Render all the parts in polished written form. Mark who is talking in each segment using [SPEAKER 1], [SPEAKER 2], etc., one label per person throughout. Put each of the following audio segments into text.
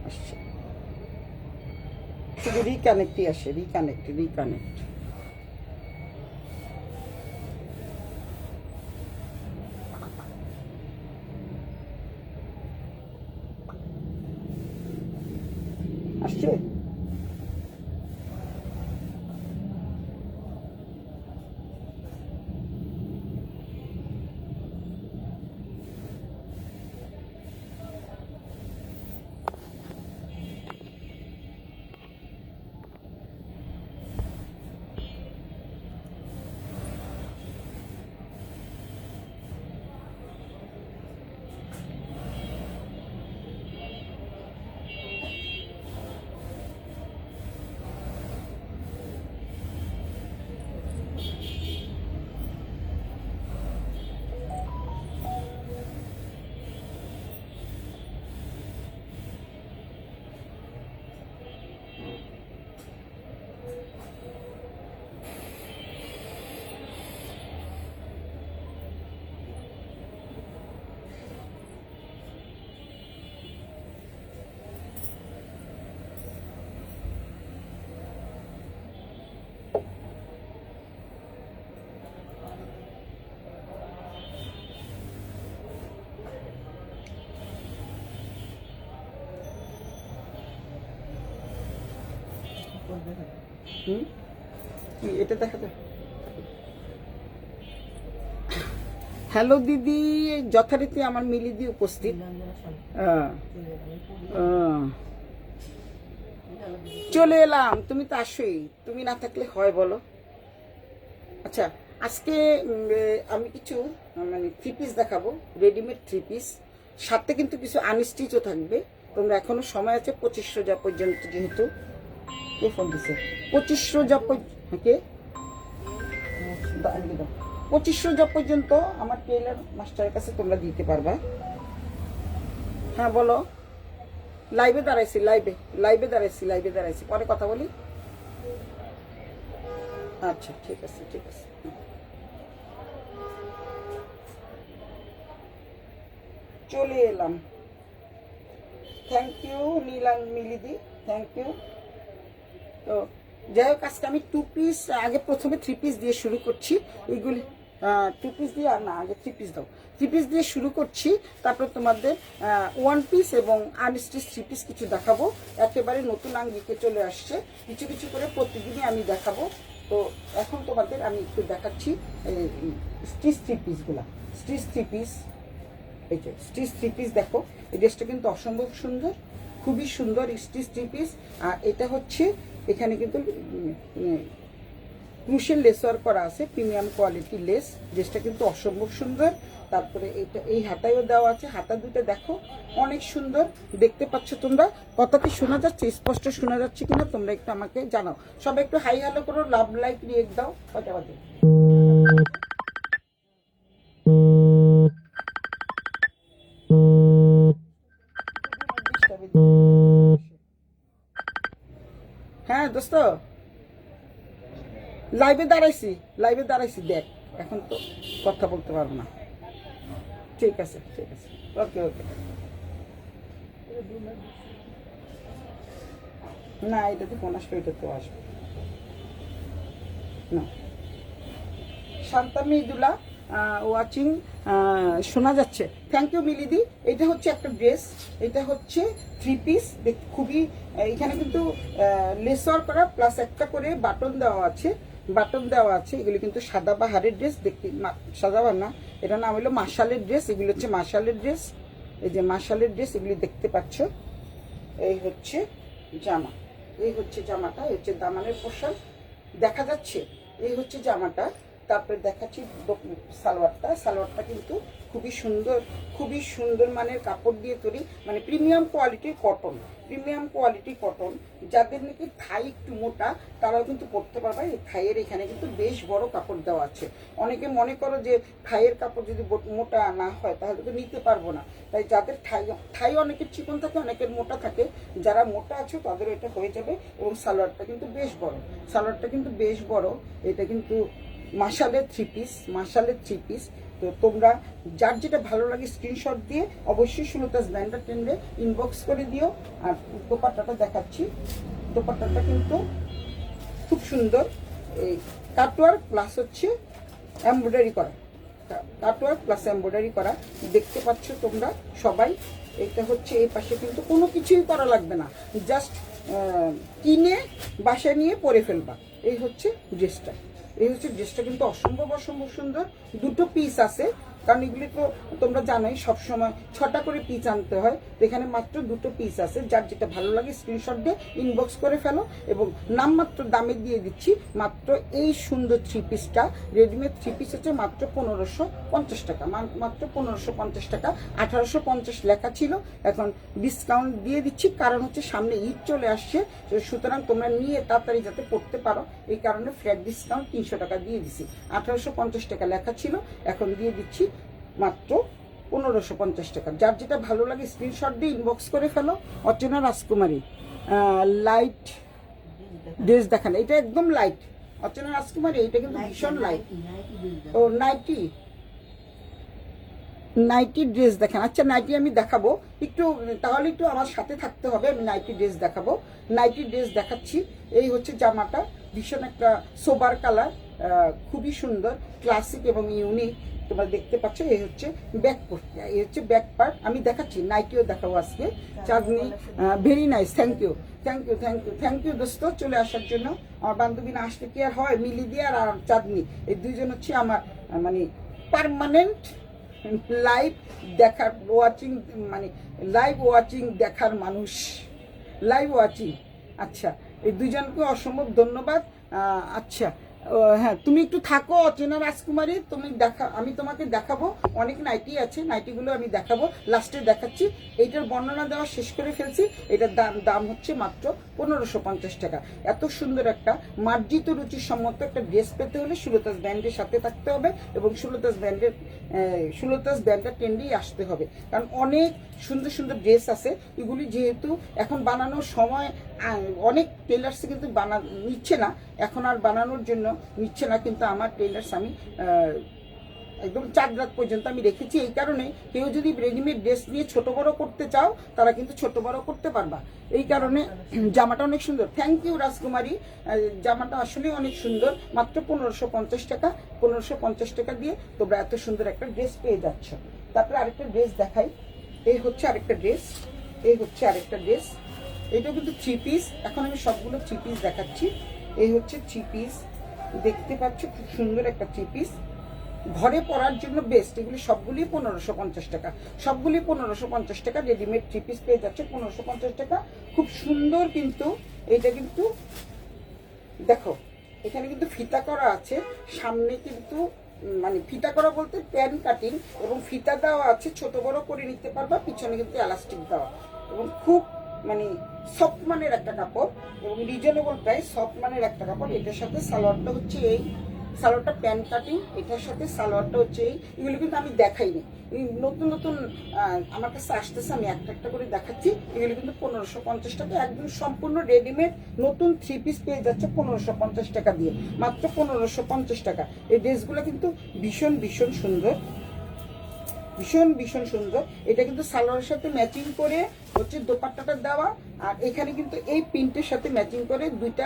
[SPEAKER 1] আসছে, শুধু রিকানেক্টই আসে, রিকানেক্ট। আসছে। এটা দেখা যায়। হ্যালো দিদি, যথারীতি আমার মিলিদি উপস্থিত। চলে এলাম, তুমি তো আসোই, তুমি না থাকলে হয় বলো? আচ্ছা, আজকে আমি কিছু মানে থ্রি পিস দেখাবো, রেডিমেড থ্রি পিস, সাথে কিন্তু কিছু আনস্টিচও থাকবে। তোমরা এখনো সময় আছে 25 রোজা পর্যন্ত, যেহেতু কে ফোন দিছে 25 রোজা কে 25 রোজা পর্যন্ত আমার টেইলার মাস্টারের কাছে তোমরা দিতে পারবা। হ্যাঁ বলো। লাইভে দাঁড়াইছি, পরে কথা বলি। আচ্ছা ঠিক আছে। চলে এলাম। থ্যাংক ইউ মিলিদি, থ্যাংক ইউ। তো যাই হোক, আজকে আমি টু পিস, আগে প্রথমে থ্রি পিস দিয়ে শুরু করছি। এইগুলি টু পিস দিয়ে, আর না, আগে থ্রি পিস দাও। থ্রি পিস দিয়ে শুরু করছি, তারপর তোমাদের ওয়ান পিস এবং আনস্টিচ থ্রি পিস কিছু দেখাবো। একেবারে নতুন আঙ্গিকে চলে আসছে, কিছু করে প্রতিদিনই আমি দেখাবো। তো এখন তোমাদের আমি একটু দেখাচ্ছি স্টিচ থ্রি পিসগুলা। স্টিচ থ্রি পিস, এই যে স্টিচ থ্রি পিস দেখো, এই ড্রেসটা কিন্তু অসম্ভব সুন্দর, খুবই সুন্দর স্টিচ থ্রি পিস। আর এটা হচ্ছে, এখানে কিন্তু ক্রুশেল লেস ওয়ার্ক করা আছে, প্রিমিয়াম কোয়ালিটির লেস। ড্রেসটা কিন্তু অসম্ভব সুন্দর। তারপরে এটা এই হাতায়ও দেওয়া আছে, হাতা দুটো দেখো অনেক সুন্দর দেখতে পাচ্ছ তোমরা। কথা কি শোনা যাচ্ছে, স্পষ্ট শোনা যাচ্ছে কিনা তোমরা একটু আমাকে জানাও। সবাই একটু হাই হ্যালো করো, লাভ লাইক রিয়েক্ট দাও। কয়টা বাজে? হ্যাঁ দোস্ত, লাইভে দাঁড়াইছি দেখ, এখন তো কথা বলতে পারবো না। ঠিক আছে, ওকে। না, এটাতে ফোন আসবে, এটাতেও আসবে না। শান্তা মিদুলা ওয়াচিং, শোনা যাচ্ছে। থ্যাংক ইউ মিলিদি। এটা হচ্ছে একটা ড্রেস, এটা হচ্ছে থ্রি পিস, খুবই এখানে কিন্তু লেস ওয়ার্ক করা, প্লাস একটা করে বাটন দেওয়া আছে। এগুলি কিন্তু সাদাবাহারের ড্রেস, দেখতে সাদাবাহার না, এটা নাম হলো মাশালের ড্রেস। এগুলো হচ্ছে মাশালের ড্রেস, এই যে মাশালের ড্রেস, এগুলি দেখতে পাচ্ছ। এই হচ্ছে জামা, এই হচ্ছে জামাটা, এই হচ্ছে দামানের পোশাক দেখা যাচ্ছে। এই হচ্ছে জামাটা। তারপরে দেখাচ্ছি সালোয়ারটা কিন্তু খুবই সুন্দর মানের কাপড় দিয়ে তৈরি, মানে প্রিমিয়াম কোয়ালিটি কটন। যাদের নাকি থাই একটু মোটা, তারাও কিন্তু পরতে পারবে। এই থাইয়ের এখানে কিন্তু বেশ বড় কাপড় দেওয়া আছে। অনেকে মনে করো যে থাইয়ের কাপড় যদি মোটা না হয় তাহলে তো নিতে পারবো না। তাই যাদের থাই অনেকের চিকন থাকে, অনেকের মোটা থাকে, যারা মোটা আছে তাদের এটা হয়ে যাবে। এবং সালোয়ারটা কিন্তু বেশ বড়। এটা কিন্তু মাশালের থ্রি পিস, তো তোমরা যার যেটা ভালো লাগে স্ক্রিনশট দিয়ে অবশ্যই সুলতাস ব্যান্ডার ট্রেন্ডে ইনবক্স করে দিও। আর দোপাট্টাটা দেখাচ্ছি, দোপাট্টাটা কিন্তু খুব সুন্দর, এই কাটওয়ার্ক প্লাস হচ্ছে এমব্রয়ডারি করা, কাটওয়ার্ক প্লাস এমব্রয়ডারি করা দেখতে পাচ্ছ তোমরা সবাই। এটা হচ্ছে এই পাশে কিন্তু কোনো কিছুই করা লাগবে না, জাস্ট কিনে বাসায় নিয়ে পরে ফেলবা। এই হচ্ছে ড্রেসটা, এই হচ্ছে ড্রেসটা কিন্তু অসম্ভব অসম্ভব সুন্দর। দুটো পিস আছে, কারণ এগুলি তো তোমরা জানোই সবসময় 6টা করে পিস আনতে হয়, তো এখানে মাত্র দুটো পিস আছে। যার যেটা ভালো লাগে স্ক্রিনশট দিয়ে ইনবক্স করে ফেলো, এবং নামমাত্র দামে দিয়ে দিচ্ছি মাত্র এই সুন্দর 3 পিসটা। রেডিমেড 3 পিস হচ্ছে মাত্র 1550 টাকা, মাত্র 1550 টাকা। 1850 লেখা ছিল, এখন ডিসকাউন্ট দিয়ে দিচ্ছি, কারণ হচ্ছে সামনে ঈদ চলে আসছে, সুতরাং তোমরা নিয়ে তাড়াতাড়ি যাতে পড়তে পারো এই কারণে ফ্ল্যাট ডিসকাউন্ট 300 টাকা দিয়ে দিচ্ছি। 1850 টাকা লেখা ছিল, এখন দিয়ে দিচ্ছি মাত্র 1550 টাকা। যার যেটা ভালো লাগে স্ক্রিনশট দিয়ে ইনবক্স করে ফেলো। অর্চনা রাজকুমারী লাইট ড্রেস দেখান, এটা একদম লাইট। অর্চনা রাজকুমারী এটা কিন্তু ভীষণ লাইট। ও নাইটি, নাইটি ড্রেস দেখেন। আচ্ছা নাইটি আমি দেখাবো একটু, তাহলে একটু আমার সাথে থাকতে হবে। আমি নাইটি ড্রেস দেখাবো, নাইটি ড্রেস দেখাচ্ছি। এই হচ্ছে জামাটা, ভীষণ একটা সোবার কালার, খুবই সুন্দর, ক্লাসিক এবং ইউনিক। তোমরা দেখতে পাচ্ছ এই হচ্ছে ব্যাক পার্ট, এই হচ্ছে ব্যাক পার্ট। আমি দেখাচ্ছি, নাইটিও দেখাবো আজকে। Chandni very nice, thank you thank you thank you thank you দোস্ত চলে আসার জন্য। আমার বান্ধবী না আসলে কি আর হয়, মিলি দিয়ে আর চাঁদনি, এই দুইজন হচ্ছে আমার মানে পার্মানেন্ট লাইভ দেখার ওয়াচিং, মানে লাইভ ওয়াচিং দেখার মানুষ, লাইভ ওয়াচিং। আচ্ছা এই দুইজনকে অসম্ভব ধন্যবাদ। আচ্ছা হ্যাঁ তুমি একটু থাকো অচেনা রাজকুমারী, তুমি দেখা, আমি তোমাকে দেখাবো। অনেক নাইটি আছে, নাইটিগুলো আমি দেখাবো, লাস্টে দেখাচ্ছি। এইটার বর্ণনা দেওয়া শেষ করে ফেলছি। এটার দাম হচ্ছে মাত্র 1550 টাকা। এত সুন্দর একটা মার্জিত রুচির সম্মত একটা ড্রেস পেতে হলে সুলতাস ব্র্যান্ডের সাথে থাকতে হবে, এবং সুলতাস ব্র্যান্ডের ট্রেন্ডেই আসতে হবে, কারণ অনেক সুন্দর সুন্দর ড্রেস আছে। এগুলি যেহেতু এখন বানানোর সময় অনেক টেলার্স কিন্তু নিচ্ছে না, এখন আর বানানোর জন্য নিচ্ছে না, কিন্তু আমার টেলার্স আমি একদম 4 রাত পর্যন্ত আমি রেখেছি। এই কারণে কেউ যদি রেডিমেড ড্রেস নিয়ে ছোট বড় করতে চাও, তারা কিন্তু ছোট বড় করতে পারবা। এই কারণে জামাটা অনেক সুন্দর, থ্যাংক ইউ রাজকুমারী। জামাটা আসলে অনেক সুন্দর, মাত্র 1550 টাকা। 1550 টাকা দিয়ে তোমরা এত সুন্দর একটা ড্রেস পেয়ে যাচ্ছ। তারপরে আরেকটা ড্রেস দেখাই, এই হচ্ছে আরেকটা ড্রেস, এই হচ্ছে আরেকটা ড্রেস। এটা কিন্তু 3 পিস, এখন আমি সবগুলো 3 পিস দেখাচ্ছি। এই হচ্ছে 3 পিস, দেখতে পাচ্ছ খুব সুন্দর একটা 3 পিস, ঘরে পরার জন্য বেস্ট। এগুলি সবগুলি 1550 টাকা, সবগুলি 1550 টাকা। রেডিমেড 3 পিস পেয়ে যাচ্ছে 1550 টাকা, খুব সুন্দর। কিন্তু এটা কিন্তু দেখো এখানে কিন্তু ফিতা করা আছে, সামনে কিন্তু মানে ফিতা করা বলতে প্যান কাটিং, এবং ফিতা দেওয়া আছে, ছোট বড় করে নিতে পারবা। পিছনে কিন্তু এলাস্টিক দেওয়া, এবং খুব মানে সফট মানের একটা কাপড়, এবং রিজনেবল প্রাইস, সফট মানের একটা কাপড়। এটার সাথে সালোয়ারটা হচ্ছে এই, সালোয়ারটা প্যান কাটিং, এটার সাথে সালোয়ারটা হচ্ছে এই। এগুলো কিন্তু আমি দেখাইনি, নতুন নতুন আমার কাছে আসতেছে, আমি একটা একটা করে দেখাচ্ছি। এগুলো কিন্তু 1550 টাকা, একদম সম্পূর্ণ রেডিমেড নতুন 3 পিস পেয়ে যাচ্ছে 1550 টাকা দিয়ে, মাত্র 1550 টাকা। এই ড্রেসগুলো কিন্তু ভীষণ ভীষণ সুন্দর, ভীষণ ভীষণ সুন্দর। এটা কিন্তু সালোয়ারের সাথে ম্যাচিং করে হচ্ছে দোপাট্টাটা দেওয়া, আর এখানে কিন্তু এই প্রিন্টের সাথে ম্যাচিং করে দুইটা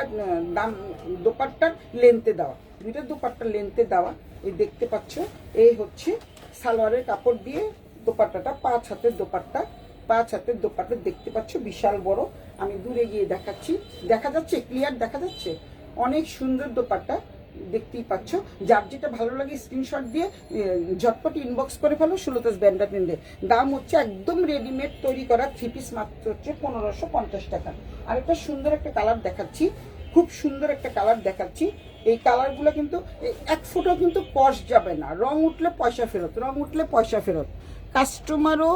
[SPEAKER 1] দাম দোপাট্টার লেন্থে দেওয়া, দুইটা দোপাট্টার লেন্থে দেওয়া। এই দেখতে পাচ্ছ এই হচ্ছে সালোয়ারের কাপড় দিয়ে দোপাট্টাটা, 5 হাতের দোপাট্টা, 5 হাতের দোপাট্টা দেখতে পাচ্ছ, বিশাল বড়। আমি দূরে গিয়ে দেখাচ্ছি, দেখা যাচ্ছে ক্লিয়ার দেখা যাচ্ছে, অনেক সুন্দর দোপাট্টা দেখতেই পাচ্ছ। যার যেটা ভালো লাগে স্ক্রিনশট দিয়ে ঝটপট ইনবক্স করে ফেলো সুলতাস ব্যান্ডার ট্রেন্ডে। দাম হচ্ছে একদম রেডিমেড তৈরি করা 3 পিস, মাত্র হচ্ছে 1550 টাকা। আর একটা সুন্দর একটা কালার দেখাচ্ছি, খুব সুন্দর একটা কালার দেখাচ্ছি। এই কালারগুলো কিন্তু 1 ফুটও কিন্তু কস্ট যাবে না, রং উঠলে পয়সা ফেরত, রং উঠলে পয়সা ফেরত। কাস্টমারও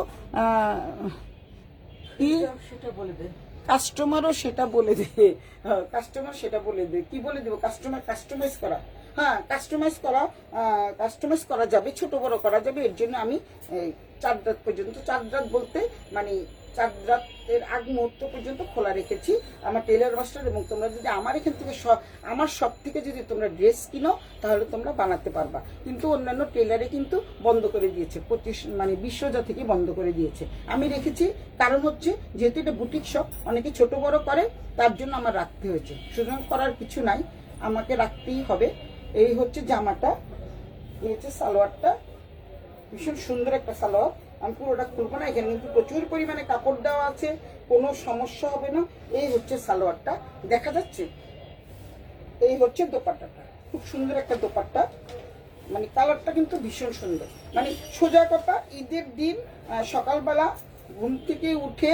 [SPEAKER 1] সেটা বলে দেয়, কাস্টমারও সেটা বলে দেবে, কাস্টমার সেটা বলে দেবে, কি বলে দেবো, কাস্টমাইজ করা, হ্যাঁ কাস্টমাইজ করা যাবে, ছোট বড় করা যাবে। এর জন্য আমি 4 রাত পর্যন্ত, 4 রাত বলতে মানে 4 রাতের আগ মুহূর্ত পর্যন্ত খোলা রেখেছি আমার টেলার মাস্টার। এবং তোমরা যদি আমার এখান থেকে আমার সব থেকে যদি তোমরা ড্রেস কিনো তাহলে তোমরা বানাতে পারবা। কিন্তু অন্যান্য টেলারে কিন্তু বন্ধ করে দিয়েছে, 20 থেকে বন্ধ করে দিয়েছে। আমি রেখেছি কারণ হচ্ছে যেহেতু এটা বুটিক শপ, অনেকে ছোট বড় করে, তার জন্য আমার রাখতে হয়েছে। সুতরাং করার কিছু নাই, আমাকে রাখতেই হবে। এই হচ্ছে জামাটা, এই হচ্ছে সালোয়ারটা, ভীষণ সুন্দর একটা সালোয়ার। আমি পুরোটা খুলবো না, এখানে কিন্তু প্রচুর পরিমাণে কাপড় দেওয়া আছে, কোনো সমস্যা হবে না। এই হচ্ছে সালোয়ারটা, দেখা যাচ্ছে। এই হচ্ছে দোপাট্টাটা, খুব সুন্দর একটা দোপাট্টা, মানে কালারটা কিন্তু ভীষণ সুন্দর। মানে সোজা কথা, ঈদের দিন সকালবেলা ঘুম থেকে উঠে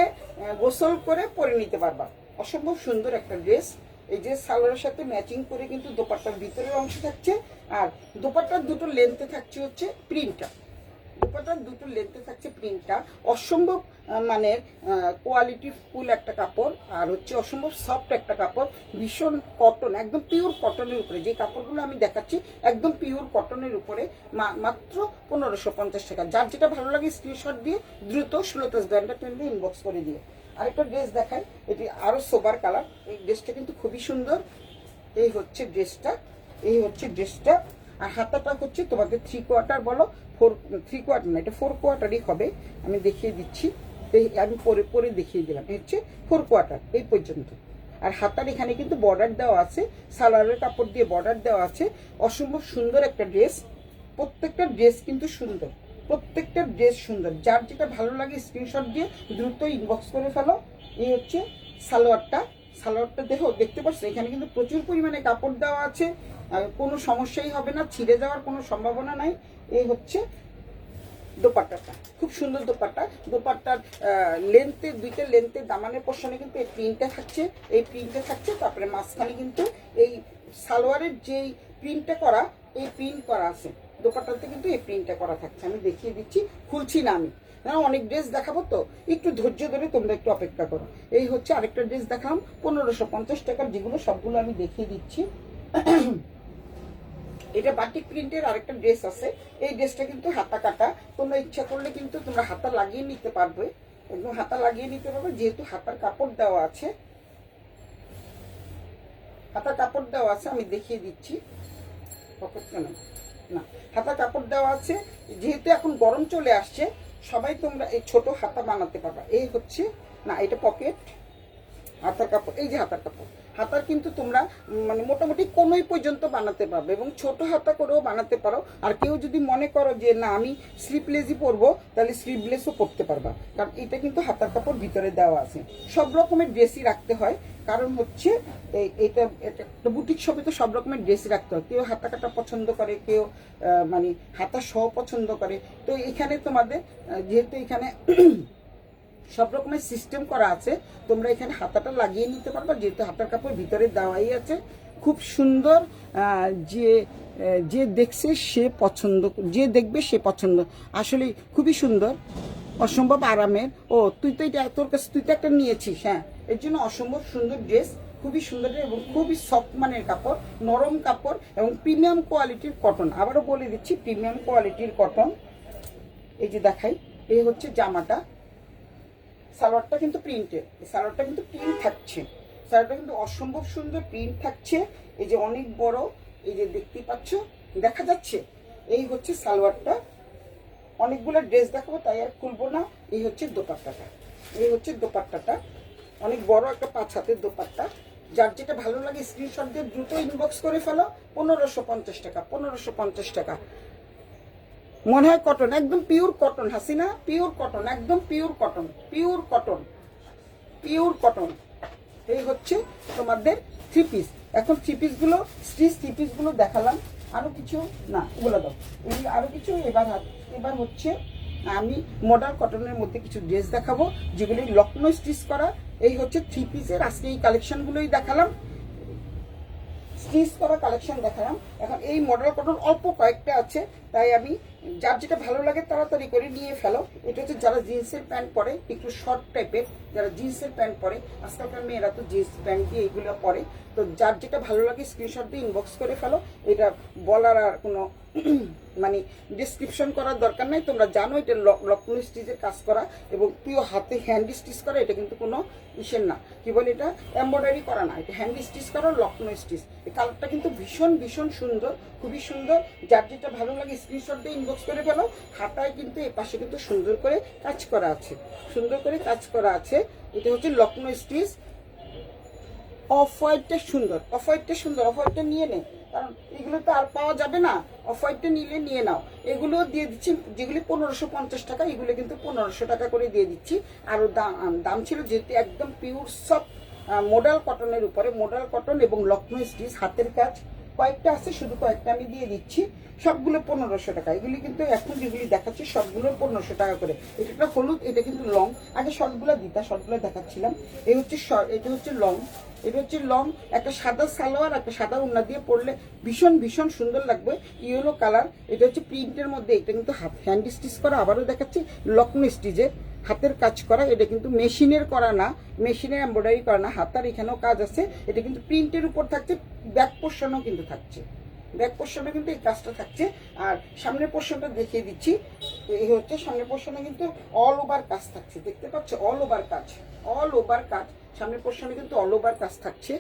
[SPEAKER 1] গোসল করে পরে নিতে পারবা। অসম্ভব সুন্দর একটা ড্রেস। এই যে সালোয়ারের সাথে ম্যাচিং করে কিন্তু দোপাট্টার ভিতরের অংশ থাকছে, আর দোপাট্টার দুটো লেন্থে থাকছে হচ্ছে প্রিন্টটা। দোপাট্টার দুটো লেন্থে থাকছে প্রিন্টটা। অসম্ভব মানের কোয়ালিটি ফুল একটা কাপড়, আর হচ্ছে অসম্ভব সফট একটা কাপড়, ভীষণ কটন, একদম পিওর কটনের উপরে। যে কাপড়গুলো আমি দেখাচ্ছি একদম পিওর কটনের উপরে, মাত্র 1550 টাকা। যার যেটা ভালো লাগে স্ক্রিনশট দিয়ে দ্রুত 16 ব্যান্ডার টেনে ইনবক্স করে দিয়ে। আরেকটা ড্রেস দেখাই, এটি আরো সোবার কালার। এই ড্রেসটা কিন্তু খুবই সুন্দর। এই হচ্ছে ড্রেসটা, এই হচ্ছে ড্রেসটা। আর হাতাটা হচ্ছে তোমাদের 3 কোয়ার্টার বলো, 3 কোয়ার্টার না, এটা 4 কোয়ার্টারই হবে। আমি দেখিয়ে দিচ্ছি, এই আমি পরে দেখিয়ে দিলাম। এই হচ্ছে 4 কোয়ার্টার এই পর্যন্ত। আর হাতার এখানে কিন্তু বর্ডার দেওয়া আছে, সালোয়ারের কাপড় দিয়ে বর্ডার দেওয়া আছে। অসম্ভব সুন্দর একটা ড্রেস, প্রত্যেকটা ড্রেস কিন্তু সুন্দর, প্রত্যেকটা ড্রেস সুন্দর। যার যেটা ভালো লাগে স্ক্রিনশট দিয়ে দ্রুত ইনবক্স করে ফেলো। এই হচ্ছে সালোয়ারটা, সালোয়ারটা দেখতে পাচ্ছ এখানে কিন্তু প্রচুর পরিমাণে কাপড় দেওয়া আছে, কোনো সমস্যাই হবে না, ছিঁড়ে যাওয়ার কোনো সম্ভাবনা নাই। এই হচ্ছে দোপাট্টাটা, খুব সুন্দর দোপাট্টা। দোপাট্টার লেন্থে, দুইটা লেন্থের দামানের পোর্শনে কিন্তু এই প্রিন্টটা থাকছে, এই প্রিন্টটা থাকছে। তারপরে মাঝখানে কিন্তু এই সালোয়ারের যেই প্রিন্টটা করা, এই প্রিন্ট করা আছে দোপাট্টাতে, কিন্তু এই প্রিন্টটা করা থাকছে। আমি দেখিয়ে দিচ্ছি, খুলছি না আমি, অনেক ড্রেস দেখাবো তো, একটু ধৈর্য ধরে তোমরা একটু অপেক্ষা করো। এই হচ্ছে আরেকটা ড্রেস দেখালাম 1550 টাকার, যেগুলো সবগুলো আমি দেখিয়ে দিচ্ছি। এটা বাটিক প্রিন্টের আরেকটা ড্রেস আছে। এই ড্রেসটা কিন্তু হাতা কাটা, তোমরা ইচ্ছা করলে কিন্তু তোমরা হাতা লাগিয়ে নিতে পারবে, একদম হাতা লাগিয়ে নিতে পারবে, যেহেতু হাতার কাপড় দেওয়া আছে, হাতার কাপড় দেওয়া আছে। আমি দেখিয়ে দিচ্ছি, না হাতা কাপড় দেওয়া আছে। যেহেতু এখন গরম চলে আসছে, সবাই তোমরা এই ছোট হাতা বানাতে পারবা। এই হচ্ছে, না এটা পকেট, হাতার কাপড়, এই যে হাতার কাপড়। হাতার কিন্তু তোমরা মানে মোটামুটি কোনোই পর্যন্ত বানাতে পারবে, এবং ছোট হাতা করেও বানাতে পারো। আর কেউ যদি মনে করো যে না আমি স্লিপলেসই পরবো, তাহলে স্লিভলেসও পরতে পারবা, কারণ এটা কিন্তু হাতার কাপড় ভিতরে দেওয়া আছে। সব রকমের ড্রেসই রাখতে হয়, কারণ হচ্ছে এটা একটা বুটিক শপে তো সব রকমের ড্রেসই রাখতে হয়। কেউ হাতা কাটা পছন্দ করে, কেউ মানে হাতা সহ পছন্দ করে। তো এখানে তোমাদের যেহেতু এখানে সব রকমের সিস্টেম করা আছে, তোমরা এখানে হাতাটা লাগিয়ে নিতে পারবা, যেহেতু হাতার কাপড় ভিতরে দেওয়াই আছে। খুব সুন্দর, যে দেখছে সে পছন্দ, যে দেখবে সে পছন্দ, আসলে খুবই সুন্দর, অসম্ভব আরামের। ও তুই তো এটা তোর কাছে, তুই তো একটা নিয়েছিস, হ্যাঁ, এর জন্য অসম্ভব সুন্দর ড্রেস, খুবই সুন্দর এবং খুবই সফট মানের কাপড়, নরম কাপড় এবং প্রিমিয়াম কোয়ালিটির কটন। আবারও বলে দিচ্ছি, প্রিমিয়াম কোয়ালিটির কটন। এই যে দেখাই, এই হচ্ছে জামাটা। সালোয়ারটা কিন্তু প্রিন্টের, সালোয়ারটা কিন্তু প্রিন্ট থাকছে, সালোয়ারটা কিন্তু অসম্ভব সুন্দর প্রিন্ট থাকছে। এই যে অনেক বড়, এই যে দেখতেই পাচ্ছ, দেখা যাচ্ছে। এই হচ্ছে সালোয়ারটা। অনেকগুলো ড্রেস দেখাবো তাই আর খুলবো না। এই হচ্ছে দোপাট্টাটা, এই হচ্ছে দোপাট্টাটা, অনেক বড় একটা 5 হাতের দোপাট্টা। যার যেটা ভালো লাগে স্ক্রিনশট দিয়ে দ্রুত ইনবক্স করে ফেলো। 1550 টাকা, 1550 টাকা। মনে হয় কটন, একদম pure cotton Hasina, pure cotton, একদম pure cotton, pure cotton, pure cotton. এই হচ্ছে তোমাদের 3 পিস। এখন 3 পিসগুলো স্টিচ 3 পিসগুলো দেখালাম, আরো কিছু না ওগুলো দাও, এগুলো আরো কিছু। এবার হচ্ছে আমি মডার্ন কটনের মধ্যে কিছু ড্রেস দেখাবো, যেগুলি লখনৌ স্টিচ করা। এই হচ্ছে 3 পিসের, আজকে এই কালেকশনগুলোই দেখালাম, স্টিচ করা কালেকশন দেখালাম। এখন এই মডেল কটন অল্প কয়েকটা আছে, তাই আমি যার যেটা ভালো লাগে তাড়াতাড়ি করে নিয়ে ফেলো। এটা হচ্ছে যারা জিন্সের প্যান্ট পরে, একটু শর্ট টাইপের, যারা জিন্সের প্যান্ট পরে, আজকালকার মেয়েরা তো জিন্স প্যান্ট দিয়ে এইগুলো পরে, তো যার যেটা ভালো লাগে স্ক্রিনশট দিয়ে ইনবক্স করে ফেলো। এটা বলার আর কোনো মানে ডিসক্রিপশন করার দরকার নাই, তোমরা জানো এটা লক্ষ্ণৌ স্টিচের কাজ করা এবং পিও হাতে হ্যান্ড স্টিচ করা। এটা কিন্তু কোনো ইসের না, কি বলে এটা এমব্রয়ডারি করা না, এটা হ্যান্ড স্টিচ করা লক্ষ্ণৌ স্টিচ। এই কালারটা কিন্তু ভীষণ ভীষণ সুন্দর, খুবই সুন্দর। যার যেটা ভালো লাগে স্ক্রিনশট দিয়ে ইনবক্স করে ফেলো। হাতায় কিন্তু এ পাশে কিন্তু সুন্দর করে কাজ করা আছে, সুন্দর করে কাজ করা আছে। এটা হচ্ছে লক্ষ্ণৌ স্টিচ। অফ হোয়াইটটা সুন্দর, অফ হোয়াইটটা সুন্দর, অফ হোয়াইটটা নিয়ে নে, কারণ এগুলো তো আর পাওয়া যাবে না। অফ হোয়াইটটা নিলে নিয়ে নাও। এগুলো দিয়ে দিচ্ছি, যেগুলি 1550 টাকা, এগুলো কিন্তু 1500 টাকা করে দিয়ে দিচ্ছি। আরও দাম ছিল, যেহেতু একদম পিওর সফট মডেল কটনের উপরে, মডেল কটন এবং লক্ষ্ণৌ স্টিচ হাতের কাজ কয়েকটা আছে, শুধু কয়েকটা আমি দিয়ে দিচ্ছি। সবগুলো 1500 টাকা। এগুলি কিন্তু এখন যেগুলি দেখাচ্ছি সবগুলো 1500 টাকা করে। এটা হলুদ, এটা কিন্তু লং। আগে শর্টগুলো দিতা, শর্টগুলো দেখাচ্ছিলাম। এই হচ্ছে এটা হচ্ছে লং, এটা হচ্ছে লং। একটা সাদা সালোয়ার, একটা সাদা ওড়না দিয়ে পরলে ভীষণ ভীষণ সুন্দর লাগবে। Yellow colour. এটা হচ্ছে প্রিন্টের মধ্যে, এটা কিন্তু হ্যান্ড স্টিচ করা। আবারও দেখাচ্ছি লক্ষ্ণৌ স্টিচের হাতের কাজ করা। এটা কিন্তু মেশিনের করা না, মেশিনের এমব্রয়ডারি করা না, হাতার এখানেও কাজ আছে। এটা কিন্তু প্রিন্টের উপর থাকছে, ব্যাক পোর্শনও কিন্তু থাকছে, ব্যাক পোর্শনে কিন্তু এই কাজটা থাকছে। আর সামনের পোর্শনটা দেখিয়ে দিচ্ছি। এই হচ্ছে সামনের পোর্শনে কিন্তু অল ওভার কাজ থাকছে, দেখতে পাচ্ছ, অল ওভার কাজ, অল ওভার কাজ। সামনের পোর্শনে কিন্তু অল ওভার কাজ থাকছে।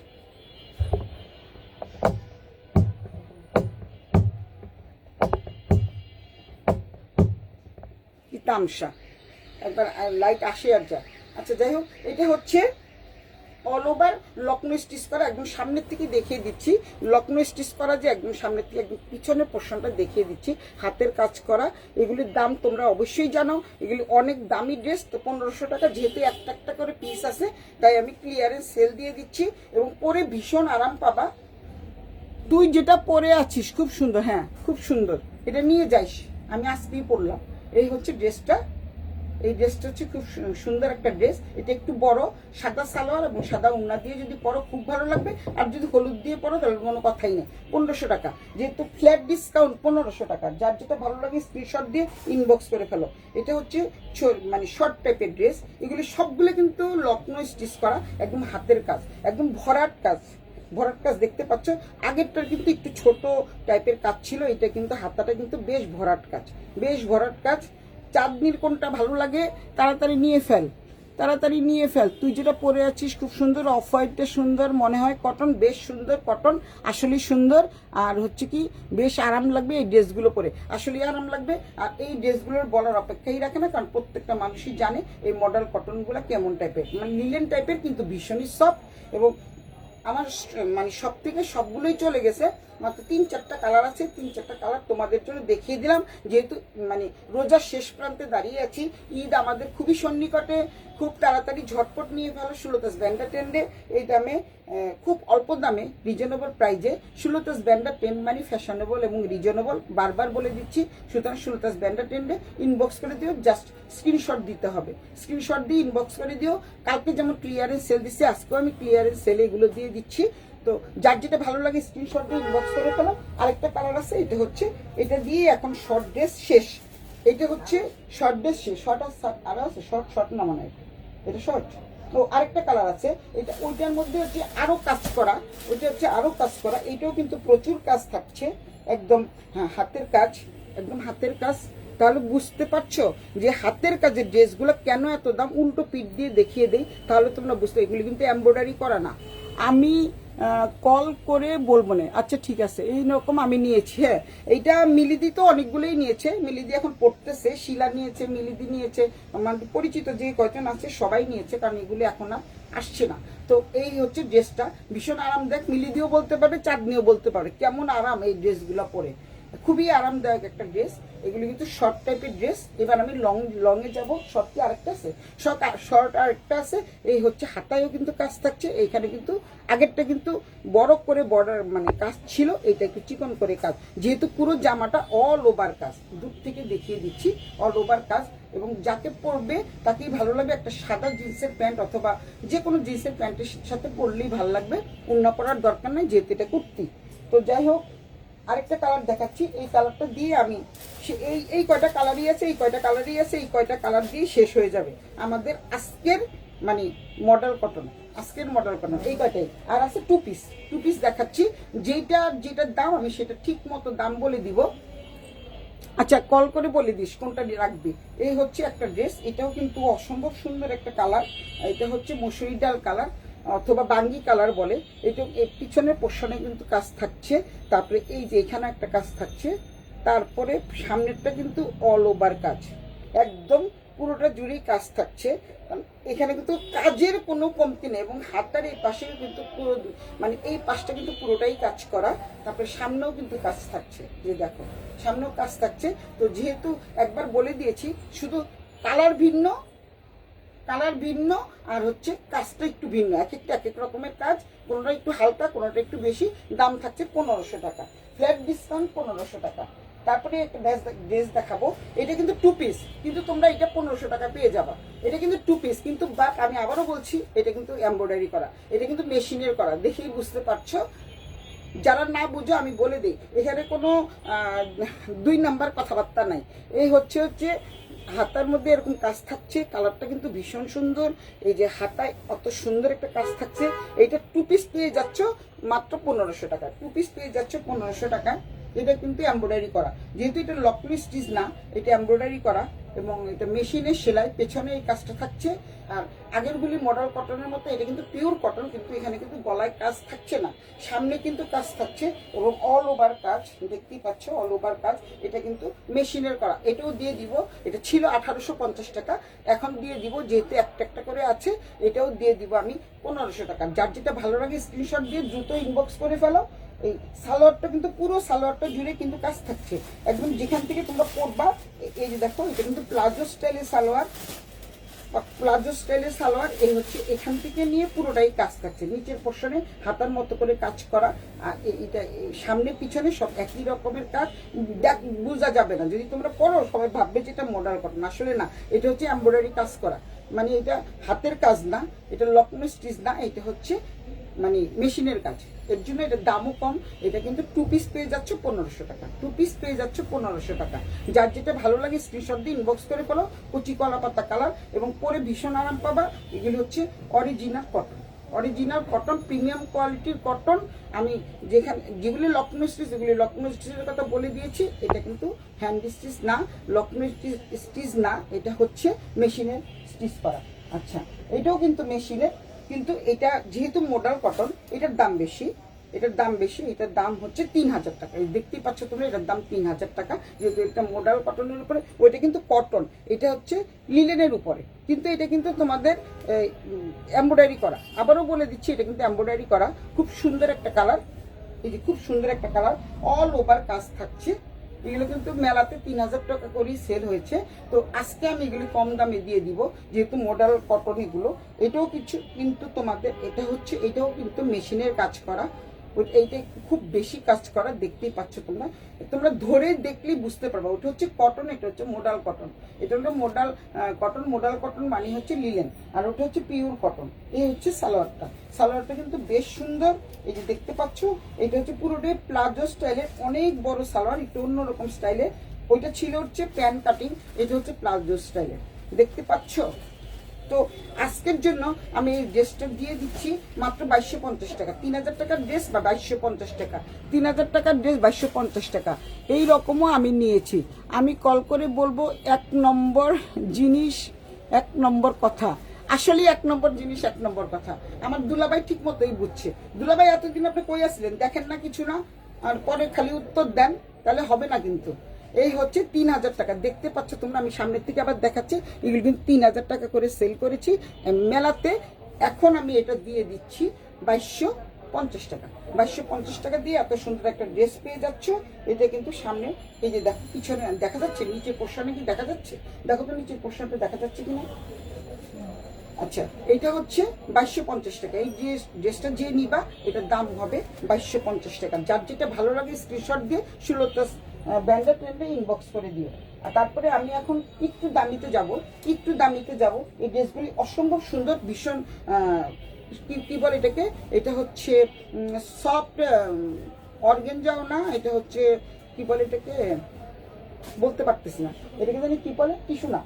[SPEAKER 1] কি তামসা, একবার লাইট আসে আর যা। আচ্ছা যাই হোক, এটা হচ্ছে অল ওভার লক্ষ্ণৌ স্টিচ করা। একদম সামনের থেকে দেখিয়ে দিচ্ছি, লক্ষ্ণৌ স্টিচ করা যে একদম সামনের থেকে একদম পিছনের পোর্শনটা দেখিয়ে দিচ্ছি, হাতের কাজ করা। এগুলির দাম তোমরা অবশ্যই জানো, এগুলি অনেক দামি ড্রেস। তো 1500 টাকা, যেহেতু একটা একটা করে পিস আছে, তাই আমি ক্লিয়ারেন্স সেল দিয়ে দিচ্ছি এবং পরে ভীষণ আরাম পাবা। তুই যেটা পরে আছিস খুব সুন্দর, হ্যাঁ খুব সুন্দর, এটা নিয়ে যাইস, আমি আজকেই পরলাম। এই হচ্ছে ড্রেসটা, এই ড্রেসটা হচ্ছে খুব সুন্দর একটা ড্রেস। এটা একটু বড়, সাদা সালোয়ার এবং সাদা ওড়না দিয়ে যদি পরো খুব ভালো লাগবে। আর যদি হলুদ দিয়ে পরো তাহলে কোনো কথাই নেই। 1500 টাকা, যেহেতু ফ্ল্যাট ডিসকাউন্ট 1500 টাকা। যার যেটা ভালো লাগে স্ক্রিনশট দিয়ে ইনবক্স করে ফেলো। এটা হচ্ছে মানে শর্ট টাইপের ড্রেস। এগুলি সবগুলো কিন্তু লক্ষ্ণৌ স্টিচ করা, একদম হাতের কাজ, একদম ভরাট কাজ, ভরাট কাজ দেখতে পাচ্ছ। আগেরটার কিন্তু একটু ছোট টাইপের কাজ ছিল, এটা কিন্তু হাতাটা কিন্তু বেশ ভরাট কাজ, বেশ ভরাট কাজ। চাঁদনির কোনটা ভালো লাগে তাড়াতাড়ি নিয়ে ফেল, তাড়াতাড়ি নিয়ে ফেল। তুই যেটা পরে আছিস খুব সুন্দর, অফ হোয়াইটটা সুন্দর, মনে হয় কটন, বেশ সুন্দর কটন, আসলেই সুন্দর। আর হচ্ছে কি বেশ আরাম লাগবে এই ড্রেসগুলো পরে, আসলেই আরাম লাগবে। আর এই ড্রেসগুলোর বলার অপেক্ষাই রাখে না, কারণ প্রত্যেকটা মানুষই জানে এই মডেল কটনগুলো কেমন টাইপের, মানে লিলেন টাইপের কিন্তু ভীষণই সফট। এবং আমার মানে সব থেকে সবগুলোই চলে গেছে, মাত্র 3-4টা কালার আছে। 3-4টা কালার তোমাদের জন্য দেখিয়ে দিলাম, যেহেতু মানে রোজার শেষ প্রান্তে দাঁড়িয়ে আছি। ঈদ আমাদের খুবই সন্নিকটে, খুব তাড়াতাড়ি ঝটপট নিয়ে ফেলো সুলতাস ব্যান্ডা ট্রেন্ডে। এই দামে খুব অল্প দামে রিজনেবল প্রাইজে সুলতাস ব্যান্ডা ট্রেন্ড মানে ফ্যাশনেবল এবং রিজনেবল, বারবার বলে দিচ্ছি। সুতরাং সুলতাস ব্যান্ডা ট্রেন্ডে ইনবক্স করে দিও, জাস্ট স্ক্রিনশট দিতে হবে, স্ক্রিনশট দিয়ে ইনবক্স করে দিও। কালকে যেমন ক্লিয়ারেন্স সেল দিচ্ছি, আজকেও আমি ক্লিয়ারেন্স সেলে এগুলো দিয়ে দিচ্ছি। তো যার যেটা ভালো লাগে স্ক্রিনশট দিয়ে ইনবক্স করে ফেলো। আরেকটা কালার আছে, এটা হচ্ছে, এটা দিয়ে এখন শর্ট ড্রেস শেষ। এটা হচ্ছে শর্ট ড্রেস শেষ, শর্ট আরো আছে, শর্ট শর্ট না মানে এটা শর্ট। তো আরেকটা কালার আছে, এটা ওইটার মধ্যে হচ্ছে আরো কাজ করা, ওইটা হচ্ছে আরো কাজ করা। এইটাও কিন্তু প্রচুর কাজ থাকছে, একদম হ্যাঁ হাতের কাজ, একদম হাতের কাজ। তাহলে বুঝতে পারছো যে হাতের কাজের ড্রেসগুলো কেন এত দাম। উল্টো পিঠ দিয়ে দেখিয়ে দেই, তাহলে তোমরা বুঝতে, এগুলি কিন্তু এমব্রয়ডারি করা না। আমি কল করে বলবো না, আচ্ছা ঠিক আছে। এইরকম আমি নিয়েছি, হ্যাঁ এইটা মিলিদি তো অনেকগুলোই নিয়েছে, মিলিদি এখন পড়তেছে, শিলা নিয়েছে, মিলিদি নিয়েছে, আমার পরিচিত যে কয়জন আছে সবাই নিয়েছে, কারণ এগুলি এখন আর আসছে না। তো এই হচ্ছে ড্রেসটা, ভীষণ আরামদায়ক। মিলিদিও বলতে পারবে, চাঁদনিও বলতে পারবে কেমন আরাম এই ড্রেসগুলো পরে, খুবই আরামদায়ক একটা ড্রেস। এগুলো কিন্তু শর্ট টাইপের ড্রেস। এবার আমি লংয়ে যাবো। শর্ট কি আরেকটা আছে, শর্ট আরেকটা আছে। এই হচ্ছে হাতায়ও কিন্তু কাজ থাকছে। এইখানে কিন্তু আগেরটা কিন্তু বড় করে বর্ডার মানে কাজ ছিল, এটা একটু চিকন করে কাজ। যেহেতু পুরো জামাটা অল ওভার কাজ, দূর থেকে দেখিয়ে দিচ্ছি, অল ওভার কাজ। এবং যাকে পরবে তাকেই ভালো লাগবে। একটা সাদা জিন্সের প্যান্ট অথবা যে কোনো জিন্সের প্যান্টের সাথে পরলেই ভালো লাগবে, ওড়না পরার দরকার নাই, যেহেতু এটা কুর্তি। তো যাই হোক, আরেকটা কালার দেখাচ্ছি, এই কালারটা দিয়ে আমি এই কয়টা কালারই আছে, এই কয়টা কালারই আছে, এই কয়টা কালার দিয়ে শেষ হয়ে যাবে আমাদের আজকের মানে মডেল কটন। আজকের মডেল কটন এই কয়টাই। আর আছে টু পিস দেখাচ্ছি, যেটার দাম আমি সেটা ঠিক মতো দাম বলে দিব। আচ্ছা, কল করে বলে দিস কোনটা রাখবি। এই হচ্ছে একটা ড্রেস, এটাও কিন্তু অসম্ভব সুন্দর একটা কালার। এটা হচ্ছে মসুরি ডাল কালার অথবা বাঙ্গি কালার বলে। এটা পিছনের পোর্শনে কিন্তু কাজ থাকছে, তারপরে এই যে এখানে একটা কাজ থাকছে, তারপরে সামনেরটা কিন্তু অল ওভার কাজ, একদম পুরোটা জুড়েই কাজ থাকছে। এখানে কিন্তু কাজের কোনো কমতি নেই, এবং হাতার এই পাশে কিন্তু পুরো মানে এই পাশটা কিন্তু পুরোটাই কাজ করা। তারপরে সামনেও কিন্তু কাজ থাকছে, যে দেখো সামনেও কাজ থাকছে। তো যেহেতু একবার বলে দিয়েছি, শুধু কালার ভিন্ন আর হচ্ছে কাজটা একটু ভিন্ন, এক একটা এক এক রকমের কাজ, কোনোটা একটু হালকা কোনোটা একটু বেশি। দাম থাকছে 1500 টাকা, ফ্ল্যাট ডিসকাউন্ট 1500 টাকা। তারপরে একটা ড্রেস দেখাবো, এটা কিন্তু টু পিস, কিন্তু তোমরা এটা 1500 টাকা পেয়ে যাবা। এটা কিন্তু টু পিস, কিন্তু বাট আমি আবারও বলছি এটা কিন্তু এমব্রয়ডারি করা, এটা কিন্তু মেশিনের করা, দেখেই বুঝতে পারছো। যারা না বুঝো আমি বলে দিই, এখানে কোনো 2 নাম্বার কথাবার্তা নাই। এই হচ্ছে হাতার মধ্যে এরকম কাজ থাকছে, কালারটা কিন্তু ভীষণ সুন্দর। এই যে হাতায় অত সুন্দর একটা কাজ থাকছে। এইটা টু পিস পেয়ে যাচ্ছ মাত্র 1500 টাকা, টু পিস পেয়ে যাচ্ছ 1500 টাকা। এটা কিন্তু এমব্রয়ডারি করা, যেহেতু এটা লকলি স্টিচ না, এটা এমব্রয়ডারি করা এবং এটা মেশিনের সেলাই, পেছনে এই কাজটা থাকছে। আর আগেরগুলি মডেল কটনের মতো এটা কিন্তু পিওর কটন, কিন্তু এখানে কিন্তু গলায় কাজ থাকছে না, সামনে কিন্তু কাজ থাকছে এবং অল ওভার কাজ দেখতেই পাচ্ছ, অল ওভার কাজ। এটা কিন্তু মেশিনের করা। এটাও দিয়ে দিব, এটা ছিল 1850 টাকা, এখন দিয়ে দিব, যেহেতু একটা একটা করে আছে, এটাও দিয়ে দিব আমি 1500 টাকা। যার যেটা ভালো লাগে স্ক্রিনশট দিয়ে দ্রুত ইনবক্স করে ফেলো। এই সালোয়ারটা কিন্তু পুরো সালোয়ারটা জুড়ে কিন্তু কাজ থাকছে, একদম যেখান থেকে তোমরা পরবা। এই যে দেখো, এটা কিন্তু প্লাজো স্টাইলের সালোয়ার, এই হচ্ছে এখান থেকে নিয়ে পুরোটাই কাজ থাকছে, নিচের পোর্শনে হাতার মতো করে কাজ করা। আর এটা সামনে পিছনে সব একই রকমের কাজ, বোঝা যাবে না যদি তোমরা পরো, সবাই ভাববে যে এটা মডেল কটন, আসলে না, এটা হচ্ছে এমব্রয়ডারি কাজ করা। মানে এটা হাতের কাজ না, এটা লকনো স্টিচ না, এটা হচ্ছে মানে মেশিনের কাজ, এর জন্য এটার দামও কম। এটা কিন্তু টু পিস পেয়ে যাচ্ছে 1500 টাকা, টু পিস পেয়ে যাচ্ছে 1500 টাকা। যার যেটা ভালো লাগে স্ক্রিনশট দিয়ে ইনবক্স করে ফেলো। কুচি কলা পাতা কালার এবং পরে ভীষণ আরাম পাবা। এগুলি হচ্ছে অরিজিনাল কটন, প্রিমিয়াম কোয়ালিটির কটন। আমি যেগুলি লকনো স্টিচ, এগুলি লকনো স্টিচের কথা বলে দিয়েছি। এটা কিন্তু হ্যান্ড স্টিচ না, লকনো স্টিচ না, এটা হচ্ছে মেশিনের স্টিচ করা। আচ্ছা, এটাও কিন্তু মেশিনের, কিন্তু এটা যেহেতু মডেল কটন, এটার দাম বেশি, এটার দাম হচ্ছে 3000 টাকা। দেখতেই পাচ্ছ তোমরা, এটার দাম 3000 টাকা, যেহেতু এটা মডেল কটনের উপরে। ওইটা কিন্তু কটন, এটা হচ্ছে লিলেনের উপরে, কিন্তু এটা কিন্তু তোমাদের এমব্রয়ডারি করা। আবারও বলে দিচ্ছি, এটা কিন্তু এমব্রয়ডারি করা। খুব সুন্দর একটা কালার, এই যে খুব সুন্দর একটা কালার, অল ওভার কাজ থাকছে। এগুলো কিন্তু মেলাতে 3000 টাকা করেই সেল হয়েছে। তো আজকে আমি এগুলি কম দামে দিয়ে দিব, যেহেতু মডেল কটন এগুলো। এটাও কিছু কিন্তু তোমাদের, এটাও কিন্তু মেশিনের কাজ করা, এইটা খুব বেশি কাজ করা, দেখতেই পাচ্ছ তোমরা ধরে দেখলেই বুঝতে পারবা। ওটা হচ্ছে কটন, এটা হচ্ছে মডেল কটন। এটা হলো মডেল কটন মানে হচ্ছে লিলেন, আর ওটা হচ্ছে পিওর কটন। এই হচ্ছে সালোয়ারটা কিন্তু বেশ সুন্দর। এই যে দেখতে পাচ্ছ, এটা হচ্ছে পুরোটাই প্লাজো স্টাইলের, অনেক বড় সালোয়ার, একটু অন্যরকম স্টাইলে। ওইটা ছিল হচ্ছে প্যান্ট কাটিং, এটা হচ্ছে প্লাজো স্টাইলের, দেখতে পাচ্ছ। তো আজকের জন্য আমি এই ড্রেসটা দিয়ে দিচ্ছি মাত্র 2250 টাকা। 3000 টাকার ড্রেস বা 2250 টাকা, 3000 টাকার ড্রেস 2250 টাকা। এই রকমও আমি নিয়েছি। আমি কল করে বলবো 1 নম্বর জিনিস 1 নম্বর কথা, আসলে 1 নম্বর জিনিস 1 নম্বর কথা। আমার দুলাভাই ঠিক মতোই বুঝছে। দুলাভাই, এতদিন আপনি কই আসলেন, দেখেন না কিছু না, আর পরে খালি উত্তর দেন, তাহলে হবে না কিন্তু। এই হচ্ছে 3000 টাকা, দেখতে পাচ্ছ তোমরা, আমি সামনের থেকে আবার দেখাচ্ছি। এগুলো কিন্তু 3000 টাকা করে সেল করেছি মেলাতে। এখন আমি এটা দিয়ে দিচ্ছি 2250 টাকা। 2250 টাকা দিয়ে এত সুন্দর একটা ড্রেস পেয়ে যাচ্ছ। এটা কিন্তু সামনে, এই যে দেখো পিছনে দেখা যাচ্ছে, নিচের পোর্শনে কি দেখা যাচ্ছে, দেখো তো নিচের পোর্শনটা দেখা যাচ্ছে কিনা। আচ্ছা, এটা হচ্ছে 2250 টাকা। এই ড্রেসটা যে নিবা, এটার দাম হবে 2250 টাকা। যার যেটা ভালো লাগে স্ক্রিনশট দিয়ে সুলতা ব্যান্ডে ইনবক্স করে দিও। আর তারপরে আমি এখন একটু দামিতে যাব। এই ড্রেসগুলি অসম্ভব সুন্দর, ভীষণ কি বলে এটাকে, এটা হচ্ছে সফট অর্গেঞ্জাও না, এটা হচ্ছে কি বলে এটাকে বলতে পারতেছি না, এটাকে জানি কি বলে, টিস্যু না,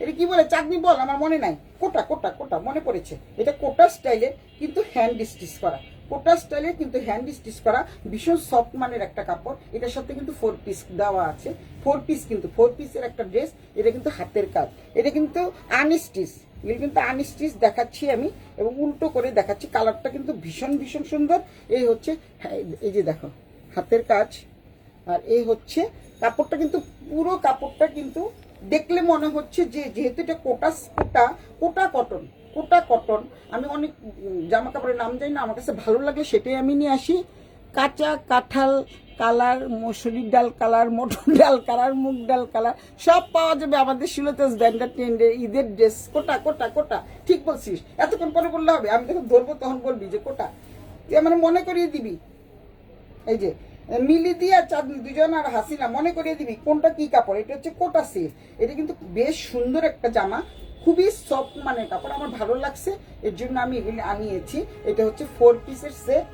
[SPEAKER 1] এটা কি বলে চাঁদনি বল, আমার মনে নাই, কোটা কোটা কোটা মনে পড়েছে। এটা কোটা স্টাইলে কিন্তু হ্যান্ড স্টিচ করা, কোটা স্টাইলে কিন্তু হ্যান্ড স্টিচ করা, ভীষণ সফট মানের একটা কাপড়। এটার সাথে কিন্তু 4 পিস দেওয়া আছে, 4 পিস কিন্তু 4 পিসের একটা ড্রেস। এটা কিন্তু হাতের কাজ, এটা কিন্তু আনস্টিচ, এগুলো কিন্তু আনস্টিচ দেখাচ্ছি আমি, এবং উল্টো করে দেখাচ্ছি। কালারটা কিন্তু ভীষণ ভীষণ সুন্দর। এই হচ্ছে, এই যে দেখো হাতের কাজ, আর এই হচ্ছে কাপড়টা, কিন্তু পুরো কাপড়টা কিন্তু দেখলে মনে হচ্ছে যে যেহেতু এটা কোটা কোটা কোটা কটন, কোটা কটন। আমি অনেক জামা কাপড়ের নাম জানি না, আমার কাছে ভালো লাগে সেটাই আমি নিয়ে আসি। কাঁচা কাঁঠাল কালার, মসুরির ডাল কালার, মটর ডাল কালার, মুগ ডাল কালার, সব পাওয়া যাবে আমাদের শিলতেজ ব্র্যান্ডের ট্রেন্ডের ঈদের ড্রেস। কোটা কোটা কোটা, ঠিক বলছিস, এতক্ষণ পরে বললে হবে? আমি যখন ধরবো তখন বলবি যে কোটা, তুই আমার মনে করিয়ে দিবি। এই যে মিলিদি আর চাঁদনি দুজন আর হাসিনা মনে করিয়ে দিবি কোনটা কি কাপড়। এটা হচ্ছে কোটা সিল্ক, এটা কিন্তু বেশ সুন্দর একটা জামা, খুবই সফট মানের কাপড়, আমার ভালো লাগছে, এর জন্য আমি এগুলি আনিয়েছি। এটা হচ্ছে 4 পিসের সেট,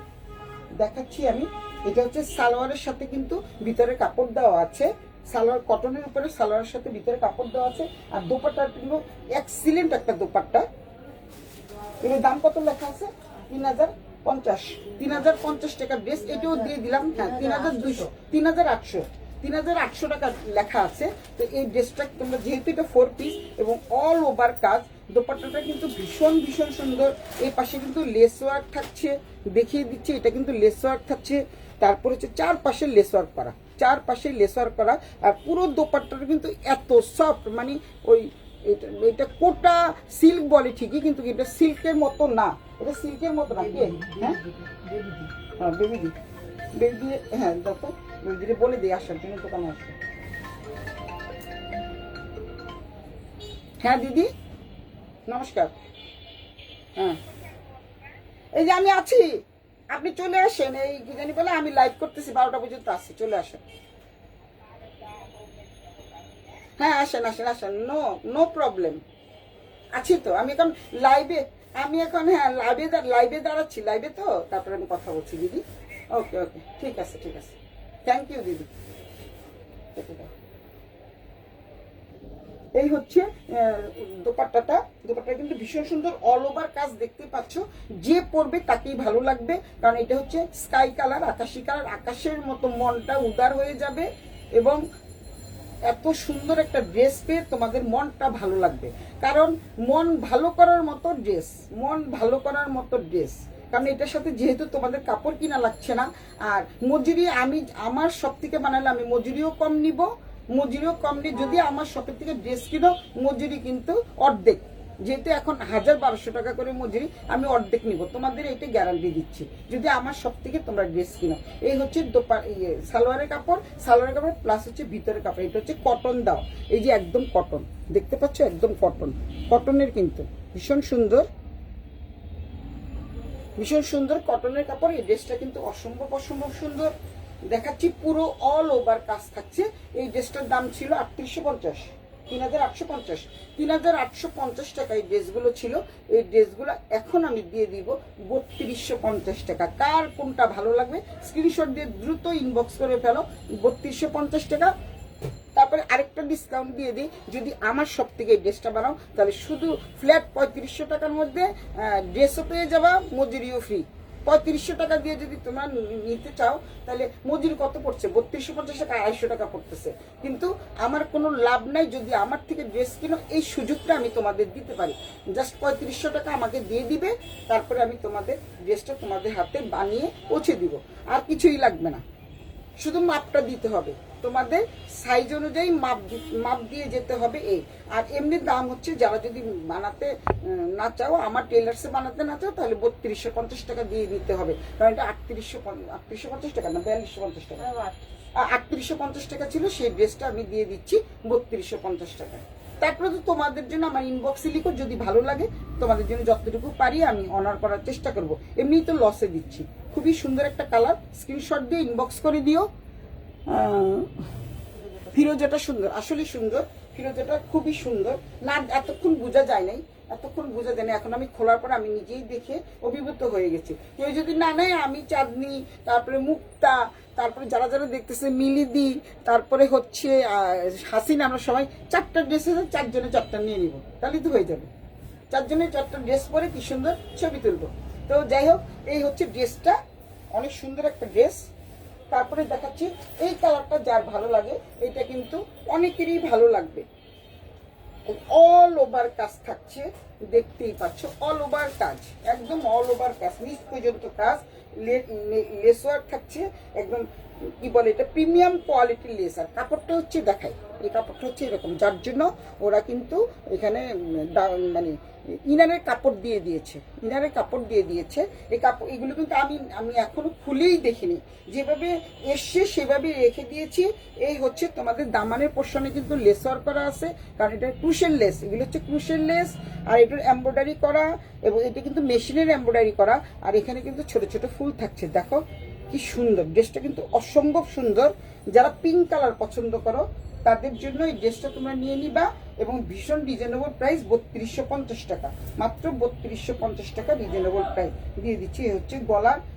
[SPEAKER 1] দেখাচ্ছি আমি। এটা হচ্ছে সালোয়ারের সাথে কিন্তু ভিতরে কাপড় দেওয়া আছে, সালোয়ার কটনের উপরে সালোয়ারের সাথে ভিতরে কাপড় দেওয়া আছে। আর দোপাট্টা কিন্তু এক্সিলেন্ট একটা দোপাট্টা। এর দাম কত লেখা আছে? 3050, 3050 টাকার ড্রেস। এটাও দিয়ে দিলাম, হ্যাঁ 3200, 3800, 3800 টাকা লেখা আছে। তো এই ড্রেসটা তোমরা, যেহেতু এটা 4 পিস এবং অল ওভার কাজ, দোপাট্টাটা কিন্তু ভীষণ ভীষণ সুন্দর। এই পাশে কিন্তু লেস ওয়ার্ক থাকছে, দেখিয়ে দিচ্ছি, এটা কিন্তু লেস ওয়ার্ক থাকছে। তারপর হচ্ছে চারপাশে লেস ওয়ার্ক করা, চারপাশে লেস ওয়ার্ক করা। আর পুরো দোপাট্টাটা কিন্তু এত সফট, মানে ওই এটা কোটা সিল্ক বলে ঠিকই, কিন্তু এটা সিল্কের মতো না, এটা সিল্কের মতো না। কে? হ্যাঁ বেবি দি, বেবি দিয়ে, হ্যাঁ দেখো বেবি দিয়ে বলে দিয়ে আসার জন্য দোকানে আসবে। হ্যাঁ দিদি নমস্কার। হ্যাঁ এই যে আমি আছি, আপনি চলে আসেন। এই কি জানি বলে, আমি লাইভ করতেছি, 12টা পর্যন্ত আসছি, চলে আসেন। হ্যাঁ আসেন আসেন আসেন, নো নো প্রবলেম, আছি তো আমি এখন লাইভে। আমি এখন, হ্যাঁ লাইভে দাঁড়াচ্ছি, লাইভে তো, তারপরে আমি কথা বলছি দিদি। ওকে ওকে, ঠিক আছে ঠিক আছে, থ্যাংক ইউ দিদি। এই হচ্ছে দোপাট্টাটা, দোপাট্টাটা কিন্তু ভীষণ সুন্দর, অল ওভার কাজ দেখতে পাচ্ছ। যে পরবে তাকেই ভালো লাগবে, কারণ এটা হচ্ছে স্কাই কালার, আকাশি কালার, আকাশের মতো মনটা উদার হয়ে যাবে। এবং এত সুন্দর একটা ড্রেস পেয়ে তোমাদের মনটা ভালো লাগবে, কারণ মন ভালো করার মতো ড্রেস, মন ভালো করার মতো ড্রেস। কারণ এটার সাথে যেহেতু তোমাদের কাপড় কিনা লাগছে না, আর মজুরি আমি আমার সব থেকে বানালে আমি মজুরিও কম নিব, মজুরিও কম নিই। যদি আমার শপের থেকে ড্রেস কিনো, মজুরি কিন্তু অর্ধেক, যেহেতু এখন 1000-1200 টাকা করে মজুরি, আমি অর্ধেক নিব, তোমাদের এটা গ্যারান্টি দিচ্ছি যদি আমার সব থেকে তোমরা ড্রেস কিনো। এই হচ্ছে সালোয়ারের কাপড়, সালোয়ারের কাপড় প্লাস হচ্ছে ভিতরের কাপড়। এটা হচ্ছে কটন দাও, এই যে একদম কটন, দেখতে পাচ্ছ একদম কটন, কটনের কিন্তু ভীষণ সুন্দর, ভীষণ সুন্দর কটনের কাপড়। এই ড্রেসটা কিন্তু অসম্ভব অসম্ভব সুন্দর, দেখাচ্ছি। পুরো অল ওভার কাজ থাকছে। এই ড্রেসটার দাম ছিল 3850, 3850, 3850 টাকা এই ড্রেসগুলো ছিল। এই ড্রেসগুলো এখন আমি দিয়ে দিব 3250 টাকা। কার কোনটা ভালো লাগবে স্ক্রিনশট দিয়ে দ্রুত ইনবক্স করে ফেলো, 3250 টাকা। তারপরে আরেকটা ডিসকাউন্ট দিয়ে দিই, যদি আমার সব থেকে এই ড্রেসটা বানাও তাহলে শুধু ফ্ল্যাট 3500 টাকার মধ্যে ড্রেসও পেয়ে যাবা, মজুরিও ফ্রি। 3500 টাকা দিয়ে যদি তোমরা নিতে চাও তাহলে মজুরি কত পড়ছে? 3250 টাকা, 250 টাকা পড়তেছে। কিন্তু আমার কোনো লাভ নাই, যদি আমার থেকে ড্রেস কিনো এই সুযোগটা আমি তোমাদের দিতে পারি। জাস্ট 3500 টাকা আমাকে দিয়ে দিবে, তারপরে আমি তোমাদের ড্রেসটা তোমাদের হাতে বানিয়ে পৌঁছে দিব, আর কিছুই লাগবে না, শুধু মাপটা দিতে হবে, তোমাদের সাইজ অনুযায়ী মাপ দিয়ে যেতে হবে এই। আর এমনি দাম হচ্ছে, যারা যদি বানাতে না চাও, আমার টেলার্সে বানাতে না চাও, তাহলে 3250 টাকা দিয়ে দিতে হবে, কারণ এটা 3850 টাকা না 4250 টাকা, 3850 টাকা ছিল, সেই ড্রেসটা আমি দিয়ে দিচ্ছি 3250 টাকা। তারপরে তো তোমাদের জন্য আমার ইনবক্সে লিখো, যদি ভালো লাগে তোমাদের জন্য যতটুকু পারি আমি অনার করার চেষ্টা করব। এমনি তো লসে দিচ্ছি। খুবই সুন্দর একটা কালার, স্ক্রিনশট দিয়ে ইনবক্স করে দিও। ফিরোজাটা সুন্দর, আসলে সুন্দর, ফিরোজাটা খুবই সুন্দর না, এতক্ষণ বোঝা যায় নাই, এতক্ষণ বোঝা যায় না। এখন আমি খোলার পর আমি নিজেই দেখে অভিভূত হয়ে গেছি। কেউ যদি না নেয়, আমি চাঁদনি, তারপরে মুক্তা, তারপরে যারা যারা দেখতেছে মিলিদি, তারপরে হচ্ছে হাসিনা, আমরা সবাই 4টা ড্রেসে 4 জনে 4টা নিয়ে নিব, তাহলেই তো হয়ে যাবে। 4 জনে 4টা ড্রেস পরে কি সুন্দর ছবি তুলবো। তো যাই হোক, এই হচ্ছে ড্রেসটা, অনেক সুন্দর একটা ড্রেস। তারপরে দেখাচ্ছি এই কালারটা, যার ভালো লাগে এটা কিন্তু অনেকেরই ভালো লাগবে। অল ওভার কাজ থাকছে, দেখতেই পাচ্ছ, অল ওভার কাজ, একদম অল ওভার কাজ, নিচ পর্যন্ত কাজ, লেস ওয়ার্ক থাকছে একদম, কি বলে এটা, প্রিমিয়াম কোয়ালিটির লেস। আর কাপড়টা হচ্ছে দেখাই, এই কাপড়টা হচ্ছে এরকম, যার জন্য ওরা কিন্তু এখানে মানে ইনারের কাপড় দিয়ে দিয়েছে, ইনারের কাপড় দিয়ে দিয়েছে। এই কাপড় এগুলো কিন্তু আমি এখনো খুলেই দেখিনি, যেভাবে এসছে সেভাবে রেখে দিয়েছি। এই হচ্ছে তোমাদের দামানের পোর্শনে কিন্তু লেস ওয়ার্ক করা আছে, কারণ এটা ক্রুশের লেস, এগুলো হচ্ছে ক্রুশের লেস, আর এটার এমব্রয়ডারি করা, এবং এটা কিন্তু মেশিনের এমব্রয়ডারি করা। আর এখানে কিন্তু ছোট ছোট ফুল থাকছে, দেখো কি সুন্দর, ড্রেসটা কিন্তু অসম্ভব সুন্দর। যারা পিঙ্ক কালার পছন্দ করো তাদের জন্য এই ড্রেসটা তোমরা নিয়ে নিবা, এবং ভীষণ রিজনেবল প্রাইস, 3250 টাকা, মাত্র 3250 টাকা রিজনেবল প্রাইস দিয়ে দিচ্ছি। এই হচ্ছে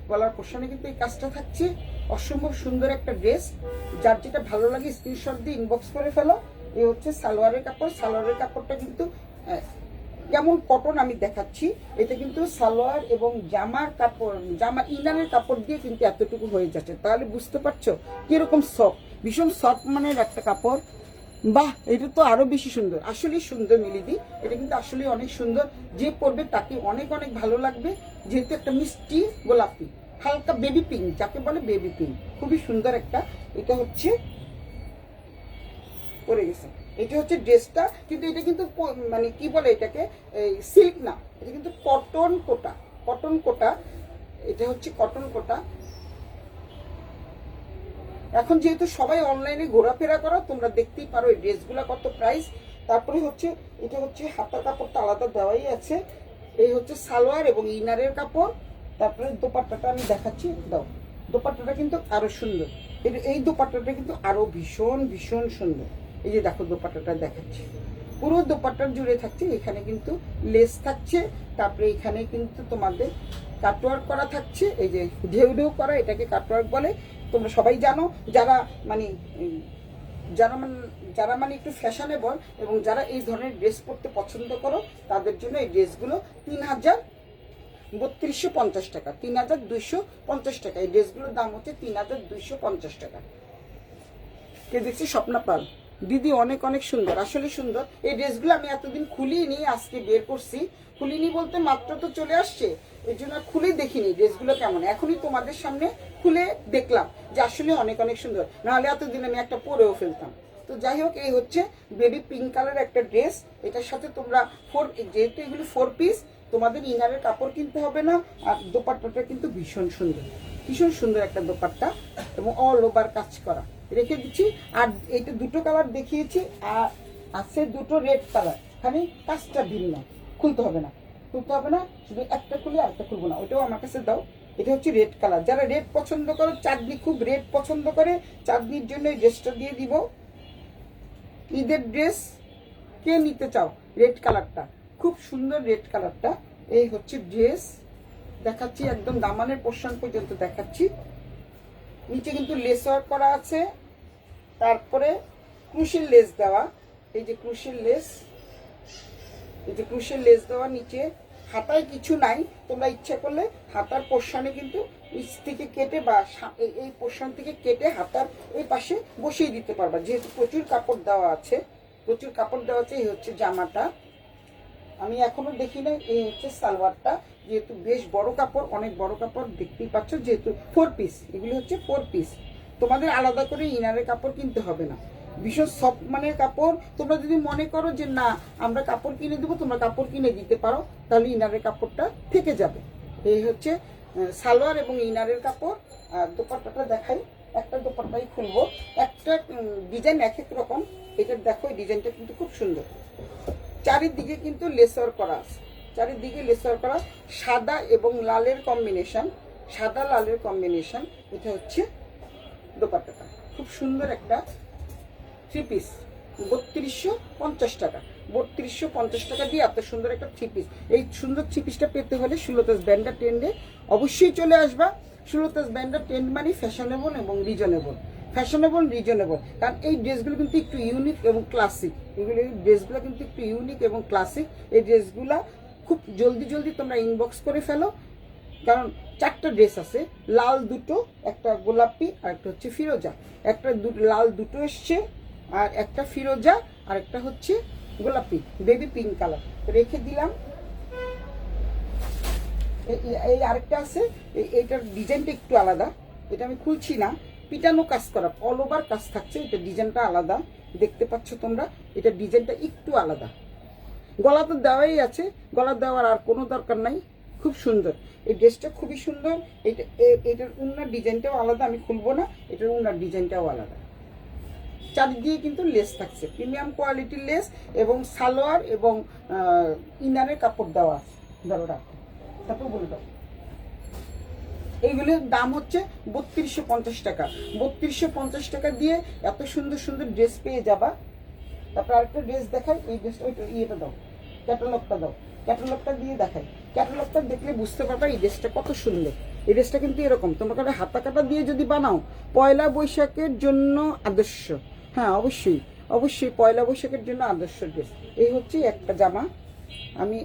[SPEAKER 1] গলার পোর্শনে কিন্তু এই কাজটা থাকছে, অসম্ভব সুন্দর একটা ড্রেস। যার যেটা ভালো লাগে স্ক্রিনশট দিয়ে ইনবক্স করে ফেলো। এই হচ্ছে সালোয়ারের কাপড়, সালোয়ারের কাপড়টা কিন্তু কেমন কটন আমি দেখাচ্ছি। এটা কিন্তু সালোয়ার এবং জামার কাপড়, জামা ইনারের কাপড় দিয়ে কিন্তু এতটুকু হয়ে যাচ্ছে, তাহলে বুঝতে পারছো কিরকম সফট, ভীষণ সফট মানের একটা কাপড়। বাহ, এটা তো আরো বেশি সুন্দর, আসলেই সুন্দর মিলিদি, এটা কিন্তু আসলে অনেক সুন্দর, যে পরবে তাকে অনেক অনেক ভালো লাগবে। যেহেতু একটা মিষ্টি গোলাপি, হালকা বেবি পিঙ্ক, যাকে বলে বেবি পিঙ্ক, খুবই সুন্দর একটা। এটা হচ্ছে পরে গেছে, এটা হচ্ছে ড্রেসটা, কিন্তু এটা কিন্তু মানে কি বলে এটাকে, সিল্ক না, এটা কিন্তু কটন কোটা, কটন কোটা, এটা হচ্ছে কটন কোটা। এখন যেহেতু সবাই অনলাইনে ঘোরাফেরা করো, তোমরা দেখতেই পারো এই ড্রেসগুলো কত প্রাইস। তারপরে হচ্ছে এটা হচ্ছে হাতার কাপড়টা আলাদা দেওয়াই আছে। এই হচ্ছে সালোয়ার এবং ইনারের কাপড়। তারপরে দোপাট্টাটা আমি দেখাচ্ছি, দাও, দোপাট্টাটা কিন্তু আরো সুন্দর, এই দোপাট্টাটা কিন্তু আরো ভীষণ ভীষণ সুন্দর। এই যে দেখো দোপাট্টাটা দেখাচ্ছি, পুরো দোপাট্টা জুড়ে থাকছে, এখানে কিন্তু লেস থাকছে, তারপরে এখানে কিন্তু তোমাদের কাটওয়ার্ক করা থাকছে, এই যে ঢেউ ঢেউ করা, এটাকে কাটওয়ার্ক বলে। তোমরা সবাই জানো, যারা মানে যারা মানে একটু ফ্যাশনেবল এবং যারা এই ধরনের ড্রেস পরতে পছন্দ করো, তাদের জন্য এই ড্রেসগুলো 3250 টাকা, 3250 টাকা। এই ড্রেসগুলোর দাম হচ্ছে 3250 টাকা। কে দেখছি স্বপ্না পাল দিদি, অনেক অনেক সুন্দর, আসলে সুন্দর। এই ড্রেসগুলো আমি এতদিন খুলিনি, আজকে বের করছি। খুলিনি বলতে মাত্র তো চলে আসছে, এই জন্য খুলে দেখিনি ড্রেসগুলো কেমন, এখনই তোমাদের সামনে খুলে দেখলাম যে আসলে অনেক অনেক সুন্দর, নাহলে এতদিন আমি একটা পরেও ফেলতাম। তো যাই হোক, এই হচ্ছে বেবি পিঙ্ক কালার একটা ড্রেস। এটার সাথে তোমরা যেহেতু এগুলো 4 পিস, তোমাদের ইনারের কাপড় কিনতে হবে না। আর দোপাট্টাটা কিন্তু ভীষণ সুন্দর, ভীষণ সুন্দর একটা দোপাট্টা, এবং অল ওভার কাজ করা রেখে দিচ্ছি। আর এইটা দুটো কালার দেখিয়েছি, আর আছে দুটো রেড কালার, খালি কাজটা ভিন্ন, খুলতে হবে না, খুলতে হবে না, শুধু একটা খুলে আরেকটা খুলবো না, ওইটাও আমার কাছে দাও। এটা হচ্ছে রেড কালার, যারা রেড পছন্দ করো, চাঁদনি খুব রেড পছন্দ করে, চাঁদনির জন্য এই ড্রেসটা দিয়ে দিব। ঈদের ড্রেস কে নিতে চাও, রেড কালারটা খুব সুন্দর, রেড কালারটা। এই হচ্ছে ড্রেস দেখাচ্ছি, একদম দামানের পোর্শন পর্যন্ত দেখাচ্ছি। নিচে কিন্তু লেস ওয়ার্ক করা আছে, তারপরে ক্রুশের লেস দেওয়া, এই যে ক্রুশের লেস, এই যে ক্রুশের লেস দেওয়া নিচে। হাতায় কিছু নাই, তোমরা ইচ্ছা করলে হাতার পোর্শনে কিন্তু নিচ থেকে কেটে বা এই পোর্শন থেকে কেটে হাতার এই পাশে বসিয়ে দিতে পারবা, যেহেতু প্রচুর কাপড় দেওয়া আছে, প্রচুর কাপড় দেওয়া আছে। এই হচ্ছে জামাটা, আমি এখনো দেখি না। এই হচ্ছে সালোয়ারটা, যেহেতু বেশ বড় কাপড়, অনেক বড় কাপড় দেখতেই পাচ্ছ, যেহেতু 4 পিস, এগুলো হচ্ছে 4 পিস। তোমাদের আলাদা করে ইনারের কাপড় কিনতে হবে না, ভীষণ সফট মানের কাপড়। তোমরা যদি মনে করো যে না আমরা কাপড় কিনে দেবো, তোমরা কাপড় কিনে দিতে পারো, তাহলে ইনারের কাপড়টা থেকে যাবে। এই হচ্ছে সালোয়ার এবং ইনারের কাপড়। আর দোপাট্টাটা দেখাই, একটা দোপাট্টাই খুলবো, একটা ডিজাইন এক এক রকম। এটা দেখো, এই ডিজাইনটা কিন্তু খুব সুন্দর, চারিদিকে কিন্তু লেসার করা আছে, চারিদিকে লেসার করা, সাদা এবং লালের কম্বিনেশন, সাদা লালের কম্বিনেশন। এটা হচ্ছে দোপাট্টাটা, খুব সুন্দর একটা 3 পিস, 3250 টাকা। 3250 টাকা দিয়ে এত সুন্দর একটা থ্রি পিস। এই সুন্দর থ্রি পিসটা পেতে হলে সুলতাস ব্যান্ডা ট্রেন্ডে অবশ্যই চলে আসবা। সুলতাস ব্যান্ডা ট্রেন্ড মানে ফ্যাশনেবল এবং রিজনেবল, ফ্যাশনেবল রিজনেবল। কারণ এই ড্রেসগুলো কিন্তু একটু ইউনিক এবং ক্লাসিক, এগুলো এই ড্রেসগুলো কিন্তু একটু ইউনিক এবং ক্লাসিক। এই ড্রেসগুলো খুব জলদি জলদি তোমরা ইনবক্স করে ফেলো, কারণ 4টা ড্রেস আছে, লাল দুটো, একটা গোলাপি আর একটা হচ্ছে ফিরোজা। একটা লাল দুটো এসছে, আর একটা ফিরোজা আর একটা হচ্ছে গোলাপি বেবি পিঙ্ক কালার রেখে দিলাম। এই আরেকটা আছে, এইটার ডিজাইনটা একটু আলাদা, এটা আমি খুলছি না, পিটানো কাজ করা, অল ওভার কাজ থাকছে, এটা ডিজাইনটা আলাদা, দেখতে পাচ্ছ তোমরা, এটা ডিজাইনটা একটু আলাদা। গলা তো দেওয়াই আছে, গলা দেওয়ার আর কোনো দরকার নাই, খুব সুন্দর এই ড্রেসটা, খুবই সুন্দর। এটার উন্নার ডিজাইনটাও আলাদা, আমি খুলবো না, এটার উন্নার ডিজাইনটাও আলাদা। চারিদিকে কিন্তু লেস থাকছে, প্রিমিয়াম কোয়ালিটির লেস, এবং সালোয়ার এবং ইনারের কাপড় দেওয়া আছে। ধরো রাখো, তারপর বলে দাও। এইগুলোর দাম হচ্ছে 3250 টাকা। 3250 টাকা দিয়ে এত সুন্দর সুন্দর ড্রেস পেয়ে যাবা। তারপর আরেকটা ড্রেস দেখাই, এই ড্রেসটা, ওইটা ইয়েটা দাও, ক্যাটালগটা দাও, ক্যাটালগটা দিয়ে দেখাই। ক্যাটালগটা দেখলে বুঝতে পারবা এই ড্রেসটা কত সুন্দর। এই ড্রেসটা কিন্তু এরকম তোমরা হাতা কাটা দিয়ে যদি বানাও, পয়লা বৈশাখের জন্য আদর্শ। হ্যাঁ অবশ্যই অবশ্যই পয়লা বৈশাখের জন্য আদর্শ ড্রেস। এই হচ্ছে একটা জামা, আমি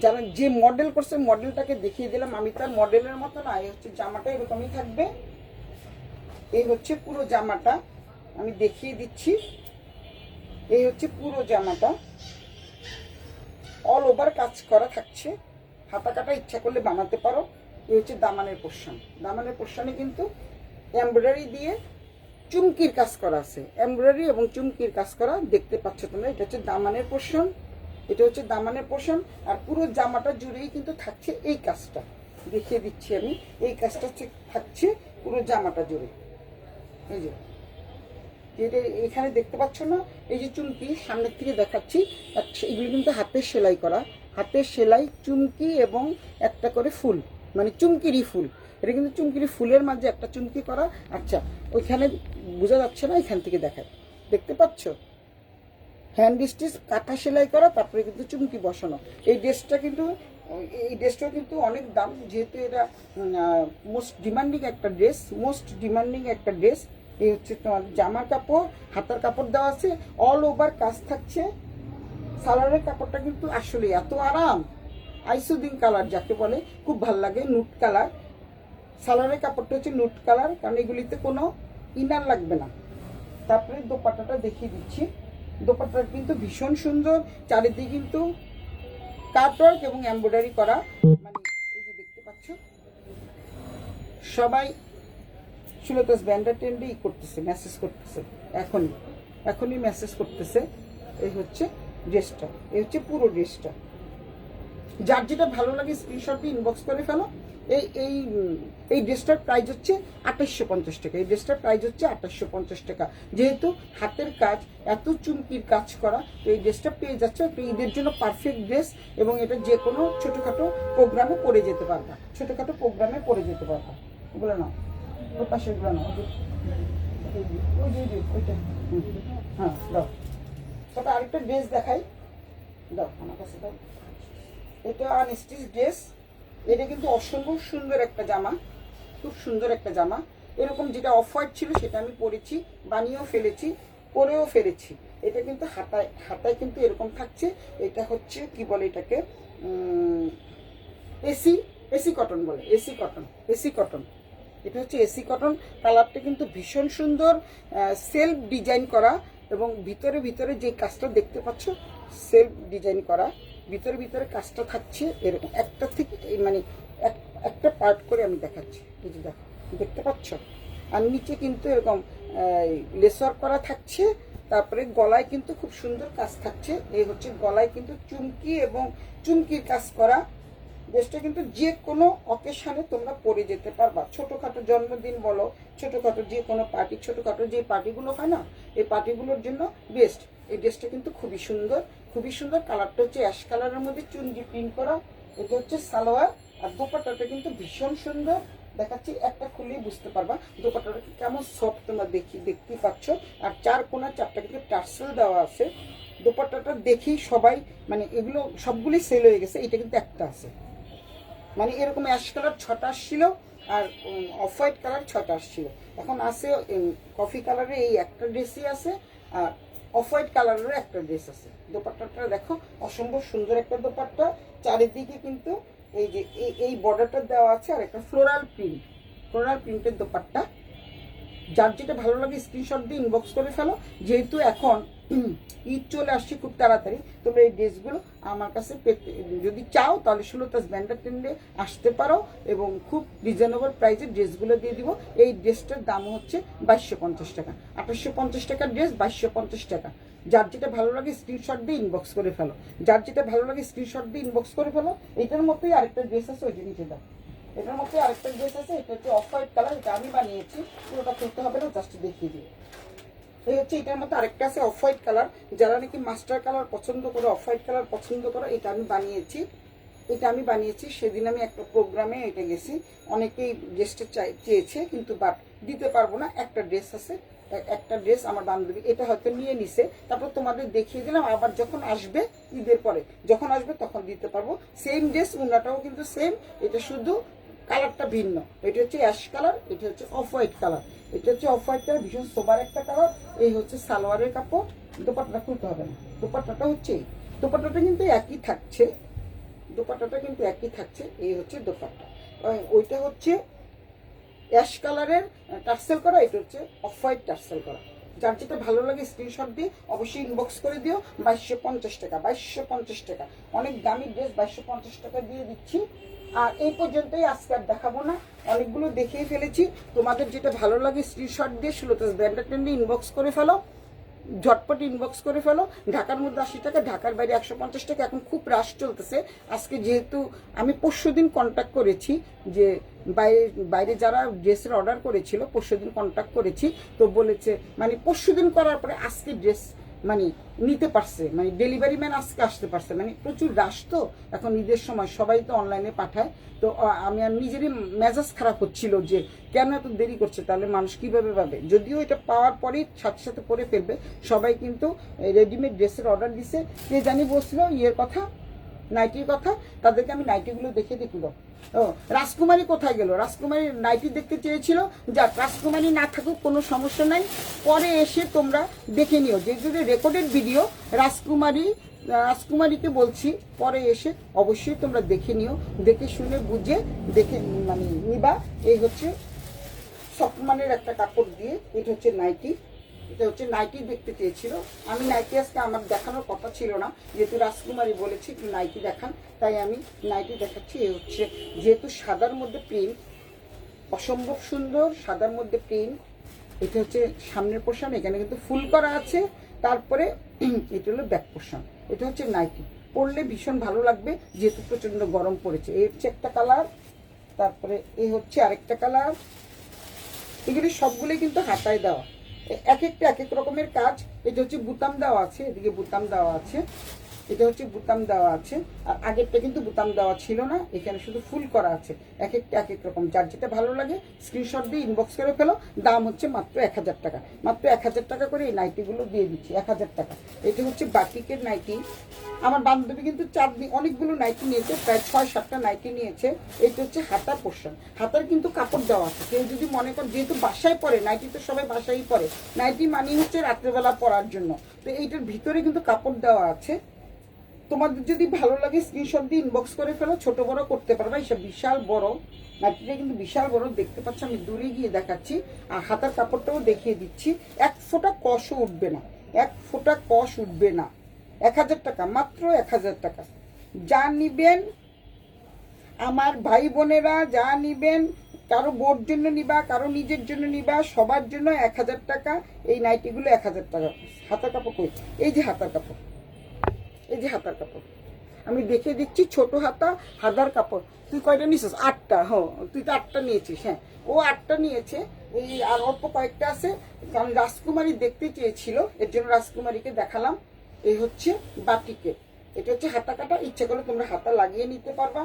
[SPEAKER 1] যারা যে মডেল করছে মডেলটাকে দেখিয়ে দিলাম, আমি তার মডেলের মতো না। এই হচ্ছে জামাটা, এরকমই থাকবে। এই হচ্ছে পুরো জামাটা, আমি দেখিয়ে দিচ্ছি। এই হচ্ছে পুরো জামাটা, অল ওভার কাজ করা থাকছে, হাতা কাটা ইচ্ছা করলে বানাতে পারো। এই হচ্ছে দামানের পোর্শন, দামানের পোর্শনে কিন্তু এমব্রয়ডারি দিয়ে চুমকির কাজ করা আছে, এমব্রয়ডারি এবং চুমকির কাজ করা, দেখতে পাচ্ছ তোমরা। এটা হচ্ছে দামানের পোর্শন, এটা হচ্ছে দামানের পোর্শন। আর পুরো জামাটা জুড়েই কিন্তু থাকছে এই কাজটা, দেখিয়ে দিচ্ছি আমি। এই কাজটা থাকছে পুরো জামাটা জুড়ে। এই যে যেটা এখানে দেখতে পাচ্ছ না, এই যে চুমকি সামনের থেকে দেখাচ্ছি, এগুলো কিন্তু হাতের সেলাই করা, হাতের সেলাই চুমকি এবং একটা করে ফুল, মানে চুমকিরই ফুল। এটা কিন্তু চুমকিরি ফুলের মাঝে একটা চুমকি করা। আচ্ছা ওইখানে বোঝা যাচ্ছে না, এখান থেকে দেখায়, দেখতে পাচ্ছ হ্যান্ড স্টিচ কাঁথা সেলাই করা, তারপরে কিন্তু চুমকি বসানো। এই ড্রেসটাও কিন্তু অনেক দাম, যেহেতু এটা মোস্ট ডিমান্ডিং একটা ড্রেস, মোস্ট ডিমান্ডিং একটা ড্রেস। এই হচ্ছে তোমার জামার কাপড়, হাতার কাপড় দেওয়া আছে, অল ওভার কাজ থাকছে। সালোয়ারের কাপড়টা কিন্তু আসলে এত আরাম, আইসুদিন কালার যাকে বলে, খুব ভালো লাগে, নুট কালার। সালোয়ারের কাপড়টা হচ্ছে নুট কালার, কারণ এগুলিতে কোনো ইনার লাগবে না। তারপরে দোপাট্টাটা দেখিয়ে দিচ্ছি, দোপাট্টাটা কিন্তু ভীষণ সুন্দর, চারিদিকে কিন্তু কাটওয়ার্ক এবং এমব্রয়ডারি করা, মানে এই যে দেখতে পাচ্ছ। সবাই সুলতাস ব্যান্ডা ট্রেন্ডে করতেছে, মেসেজ করতেছে, এখনই মেসেজ করতেছে। এই হচ্ছে ড্রেসটা, এই হচ্ছে পুরো ড্রেসটা। যার যেটা ভালো লাগে স্ক্রিনশট দিয়ে ইনবক্স করে ফেলো। এই এই এই ড্রেসটার প্রাইস হচ্ছে 2850 টাকা। এই ড্রেসটার প্রাইস হচ্ছে 2850 টাকা। যেহেতু হাতের কাজ, এত চুমকির কাজ করা, তো এই ড্রেসটা পেয়ে যাচ্ছে। একটা ঈদের জন্য পারফেক্ট ড্রেস, এবং এটা যে কোনো ছোটোখাটো প্রোগ্রামে পরে যেতে পারবা, ছোটোখাটো প্রোগ্রামে পরে যেতে পারবা। ওগুলো না, ওই পাশে ওগুলো না, ওইটা। হ্যাঁ দাও, তবে আরেকটা ড্রেস দেখাই, দাও আমার কাছে দাও। এটা আনস্টিচ ড্রেস, এটা কিন্তু অসম্ভব সুন্দর একটা জামা, খুব সুন্দর একটা জামা। এরকম যেটা অফ হোয়াইট ছিল সেটা আমি পরেছি, বানিয়েও ফেলেছি, পরেও ফেলেছি। এটা কিন্তু হাতায় কিন্তু এরকম থাকছে। এটা হচ্ছে কি বলে এটাকে, এসি কটন বলে, এসি কটন। এটা হচ্ছে এসি কটন। কালারটা কিন্তু ভীষণ সুন্দর, সেলফ ডিজাইন করা, এবং ভিতরে যে কাজটা দেখতে পাচ্ছ সেলফ ডিজাইন করা, ভিতরে কাজটা থাকছে এরকম একটা থেকে, মানে একটা পার্ট করে আমি দেখাচ্ছি। এই যে দেখো, দেখতে পাচ্ছ। আর নিচে কিন্তু এরকম লেসার করা থাকছে। তারপরে গলায় কিন্তু খুব সুন্দর কাজ থাকছে। এই হচ্ছে গলায় কিন্তু চুমকি এবং চুমকির কাজ করা। ড্রেসটা কিন্তু যে কোনো অকেশনে তোমরা পরে যেতে পারবা, ছোটোখাটো জন্মদিন বলো, ছোটোখাটো যে কোনো পার্টি, ছোটোখাটো যে পার্টিগুলো হয় না, এই পার্টিগুলোর জন্য বেস্ট। এই ড্রেসটা কিন্তু খুবই সুন্দর, খুবই সুন্দর। কালারটা হচ্ছে অ্যাশ কালারের মধ্যে চুনজি প্রিন্ট করা। এটা হচ্ছে সালোয়ার, আর দোপাট্টাটা কিন্তু ভীষণ সুন্দর, দেখাচ্ছি, একটা খুললেই বুঝতে পারবা দোপাট্টাটা কেমন সফট তোমরা দেখতেই পাচ্ছ। আর 4 কোণা 4টা কিন্তু টার্সেল দেওয়া আছে। দোপাট্টাটা দেখেই সবাই মানে এগুলো সবগুলোই সেল হয়ে গেছে, এটা কিন্তু একটা আছে। মানে এরকম অ্যাশ কালার 6টা আসছিল, আর অফ হোয়াইট কালার 6টা আসছিল। এখন আছে কফি কালারের এই একটা ড্রেসই আছে, আর অফ হোয়াইট কালারেরও একটা ড্রেস আছে। দোপাট্টাটা দেখো অসম্ভব সুন্দর একটা দোপাট্টা, চারিদিকে কিন্তু এই যে এই বর্ডারটা দেওয়া আছে, আর একটা ফ্লোরাল প্রিন্টের দোপাট্টা। যার যেটা ভালো লাগে স্ক্রিনশট দিয়ে ইনবক্স করে ফেলো। যেহেতু এখন ঈদ চলে আসছে খুব তাড়াতাড়ি, তোমরা এই ড্রেসগুলো আমার কাছে পেতে যদি চাও তাহলে সুলতাস ব্র্যান্ডের ট্রেন্ডে আসতে পারো, এবং খুব রিজনেবল প্রাইসে ড্রেসগুলো দিয়ে দিব। এই ড্রেসটার দাম হচ্ছে 2250 টাকা। 2850 টাকার ড্রেস 2250 টাকা। যার যেটা ভালো লাগে স্ক্রিনশট দিয়ে ইনবক্স করে ফেলো। যার যেটা ভালো লাগে স্ক্রিনশট দিয়ে ইনবক্স করে ফেলো। এটার মতোই আরেকটা ড্রেস আছে, ওই নিচে দাও। এটার মধ্যে আরেকটা ড্রেস আছে, এটা হচ্ছে অফ হোয়াইট কালার, এটা আমি বানিয়েছি, পুরোটা করতে হবে না, জাস্ট দেখিয়ে দিই। এই হচ্ছে এটার মধ্যে আরেকটা আছে অফ হোয়াইট কালার, যারা নাকি মাস্টার কালার পছন্দ করে, অফ হোয়াইট কালার পছন্দ করো, এটা আমি বানিয়েছি। সেদিন আমি একটা প্রোগ্রামে এটা গেছি, অনেকেই ড্রেসটা চেয়েছে, কিন্তু বাট দিতে পারবো না। একটা ড্রেস আছে, একটা ড্রেস আমার বান্ধবী এটা হয়তো নিয়ে নিছে, তারপর তোমাদের দেখিয়ে দিলাম। আবার যখন আসবে ঈদের পরে যখন আসবে তখন দিতে পারবো। সেম ড্রেস, উন্নাটাও কিন্তু সেম, এটা শুধু কালারটা ভিন্ন। এটা হচ্ছে অ্যাশ কালার, এটা হচ্ছে অফ হোয়াইট কালার। এটা হচ্ছে অফ হোয়াইট কালার, ভীষণ সোবার একটা কালার। এই হচ্ছে সালোয়ারের কাপড়, দোপাট্টা খুলতে হবে না। দোপাট্টাটা হচ্ছে দোপাট্টাটা কিন্তু একই থাকছে, এই হচ্ছে দোপাট্টা। ওইটা হচ্ছে অ্যাশ কালারের টার্সেল করা, এটা হচ্ছে অফ হোয়াইট টার্সেল করা। যার যেটা ভালো লাগে স্ক্রিনশট দিয়ে অবশ্যই ইনবক্স করে দিও। 2250 টাকা, 2250 টাকা। অনেক দামি ড্রেস 2250 টাকা দিয়ে দিচ্ছি। আর এই পর্যন্তই, আজকে আর দেখাবো না, অনেকগুলো দেখিয়ে ফেলেছি। তোমাদের যেটা ভালো লাগে স্ক্রিনশট দিয়ে সুলতাস ব্র্যান্ডের ট্রেন্ডে ইনবক্স করে ফেলো, ঝটপট ইনবক্স করে ফেলো। ঢাকার মধ্যে 80 টাকা, ঢাকার বাইরে 150 টাকা। এখন খুব রাশ চলতেছে। আজকে যেহেতু আমি পরশুদিন কন্ট্যাক্ট করেছি, যে বাইরে যারা ড্রেসের অর্ডার করেছিল পরশুদিন কন্ট্যাক্ট করেছি, তো বলেছে মানে পরশুদিন করার পরে আজকে ড্রেস মানে নিতে পারছে, মানে ডেলিভারি ম্যান আজকে আসতে পারছে। মানে প্রচুর রাশ, তো এখন ঈদের সময় সবাই তো অনলাইনে পাঠায়। তো আমি আর নিজেরই মেজাজ খারাপ হচ্ছিল যে কেন এত দেরি করছে, তাহলে মানুষ কিভাবে পাবে। যদিও এটা পাওয়ার পরেই সাথে সাথে পরে ফেলবে, সবাই কিন্তু রেডিমেড ড্রেসের অর্ডার দিছে। কে জানি বলছিল ইয়ের কথা, নাইটির কথা, তাদেরকে আমি নাইটিগুলো দেখে দেখলো। ও রাজকুমারী কোথায় গেল? রাজকুমারী নাইটি দেখতে চেয়েছিল, যাক রাজকুমারী না থাকুক কোনো সমস্যা নাই, পরে এসে তোমরা দেখে নিও। যেগুলো রেকর্ডেড ভিডিও, রাজকুমারীকে বলছি পরে এসে অবশ্যই তোমরা দেখে নিও, দেখে শুনে বুঝে দেখে মানে নিবা। এই হচ্ছে সফটমানের একটা কাপড় দিয়ে, এটা হচ্ছে নাইটি। এটা হচ্ছে নাইটি দেখতে চেয়েছিল, আমি নাইটি আজকে আমার দেখানোর কথা ছিল না, যেহেতু রাজকুমারী বলেছি নাইটি দেখান, তাই আমি নাইটি দেখাচ্ছি। এই হচ্ছে যেহেতু সাদার মধ্যে প্রিন্ট, অসম্ভব সুন্দর সাদার মধ্যে প্রিন্ট। এটা হচ্ছে সামনের পোর্শন, এখানে কিন্তু ফুল করা আছে। তারপরে এটা হলো ব্যাক পোর্শন। এটা হচ্ছে নাইটি, পরলে ভীষণ ভালো লাগবে যেহেতু প্রচণ্ড গরম পড়েছে। এই হচ্ছে একটা কালার, তারপরে এই হচ্ছে আরেকটা কালার। এগুলি সবগুলোই কিন্তু হাতায় দেওয়া, এক একটা এক এক রকমের কাজ। এটা হচ্ছে বুতাম দেওয়া আছে, এদিকে বুতাম দেওয়া আছে, এটা হচ্ছে বুতাম দেওয়া আছে। আর আগেরটা কিন্তু বুতাম দেওয়া ছিল না, এখানে শুধু ফুল করা আছে। এক একটা এক এক রকম, যার যেটা ভালো লাগে স্ক্রিনশট দিয়ে ইনবক্স করে ফেলো। দাম হচ্ছে মাত্র 1000 টাকা, মাত্র 1000 টাকা করে এই নাইটিগুলো দিয়ে দিচ্ছি, 1000 টাকা। এটা হচ্ছে বাটিকের নাইটি। আমার বান্ধবী কিন্তু অনেকগুলো নাইটি নিয়েছে, প্রায় 6-7টা নাইটি নিয়েছে। এটা হচ্ছে হাতার পোর্শন, হাতার কিন্তু কাপড় দেওয়া আছে। কেউ যদি মনে কর যেহেতু বাসায় পরে, নাইটি তো সবাই বাসায় পরে, নাইটি মানি হচ্ছে রাত্রেবেলা পরার জন্য, তো এইটার ভিতরে কিন্তু কাপড় দেওয়া আছে। তোমাদের যদি ভালো লাগে স্ক্রিনশট দিয়ে ইনবক্স করে ফেলো, ছোট বড় করতে পারবে। এসব বিশাল বড় নাইটিটা কিন্তু বিশাল বড়, দেখতে পাচ্ছ, আমি দূরে গিয়ে দেখাচ্ছি। আর হাতার কাপড়টাও দেখিয়ে দিচ্ছি, এক ফোঁটা কষও উঠবে না, এক ফোঁটা কষ উঠবে না। 1000 টাকা, মাত্র 1000 টাকা। যা নিবেন আমার ভাই বোনেরা, যা নিবেন, কারো বোর জন্য নিবা, কারো নিজের জন্য নিবা, সবার জন্য 1000 টাকা। এই নাইটিগুলো 1000 টাকা। হাতার কাপড় কই? এই যে হাতার কাপড়, এই যে হাতার কাপড় আমি দেখে দিচ্ছি। ছোট হাতা, হাতার কাপড়। তুই কয়টা নিয়েছিস? 8টা। হ্যাঁ, তুই তো 8টা নিয়েছিস। হ্যাঁ, ও 8টা নিয়েছে। এই আর অল্প কয়েকটা আছে, কারণ রাজকুমারী দেখতে চেয়েছিল, এর জন্য রাজকুমারীকে দেখালাম। এই হচ্ছে বাটিকে, এটা হচ্ছে হাতা কাটা। ইচ্ছে করলে তোমরা হাতা লাগিয়ে নিতে পারবা।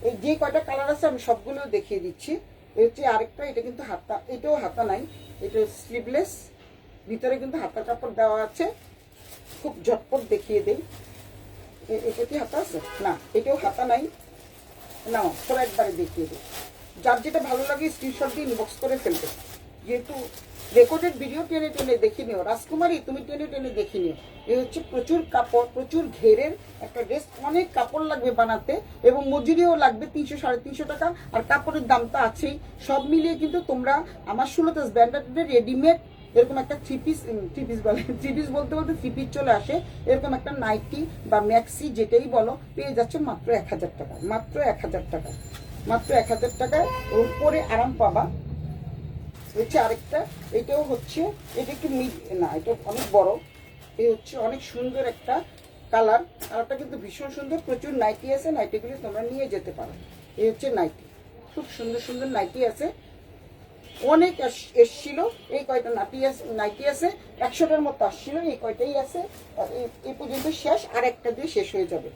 [SPEAKER 1] এই যে কয়টা কালার আছে আমি সবগুলো দেখিয়ে দিচ্ছি। এই হচ্ছে আরেকটা, এটা কিন্তু হাতা, এটাও হাতা নাই, এটা স্লিভলেস, ভিতরে কিন্তু হাতা কাপড় দেওয়া আছে। খুব ঝটপট দেখিয়ে দেই। এটা কি হাতা আছে? না, এটাও হাতা নাই। না, পুরো একবারে দেখিয়ে দিই। যার যেটা ভালো লাগে স্ক্রিনশট দিয়ে ইনবক্স করে ফেলবে। যেহেতু রেকর্ডেড ভিডিও টেনে টেনে দেখে নিও, রাজকুমারী তুমি টেনে টেনে দেখে নিও। এই হচ্ছে প্রচুর কাপড়, প্রচুর ঘেরের একটা ড্রেস, অনেক কাপড় লাগবে বানাতে এবং মজুরিও লাগবে 300 350 টাকা, আর কাপড়ের দামটা আছেই। সব মিলিয়ে কিন্তু তোমরা আমার সুলতাস ব্র্যান্ডের রেডিমেড এরকম একটা থ্রি পিস বলতে বলতে থ্রি পিস চলে আসে, এরকম একটা নাইটি বা ম্যাক্সি যেটাই বলো পেয়ে যাচ্ছে মাত্র 1000 টাকা, মাত্র 1000 টাকা, মাত্র 1000 টাকায়। ওর পরে আরাম পাবা। হচ্ছে আরেকটা, এটাও হচ্ছে, এটা একটু না, এটা অনেক বড়। এই হচ্ছে অনেক সুন্দর একটা কালারটা কিন্তু ভীষণ সুন্দর। প্রচুর নাইটি আছে, নাইটিগুলো তোমরা নিয়ে যেতে পারো। এই হচ্ছে নাইটি, খুব সুন্দর সুন্দর নাইটি আছে, অনেক এসছিল। এই কয়টা নাইটি আছে, 100টার মতো আসছিল, এই কয়টাই আছে। এই পর্যন্ত শেষ, আর একটা দিয়ে শেষ হয়ে যাবে।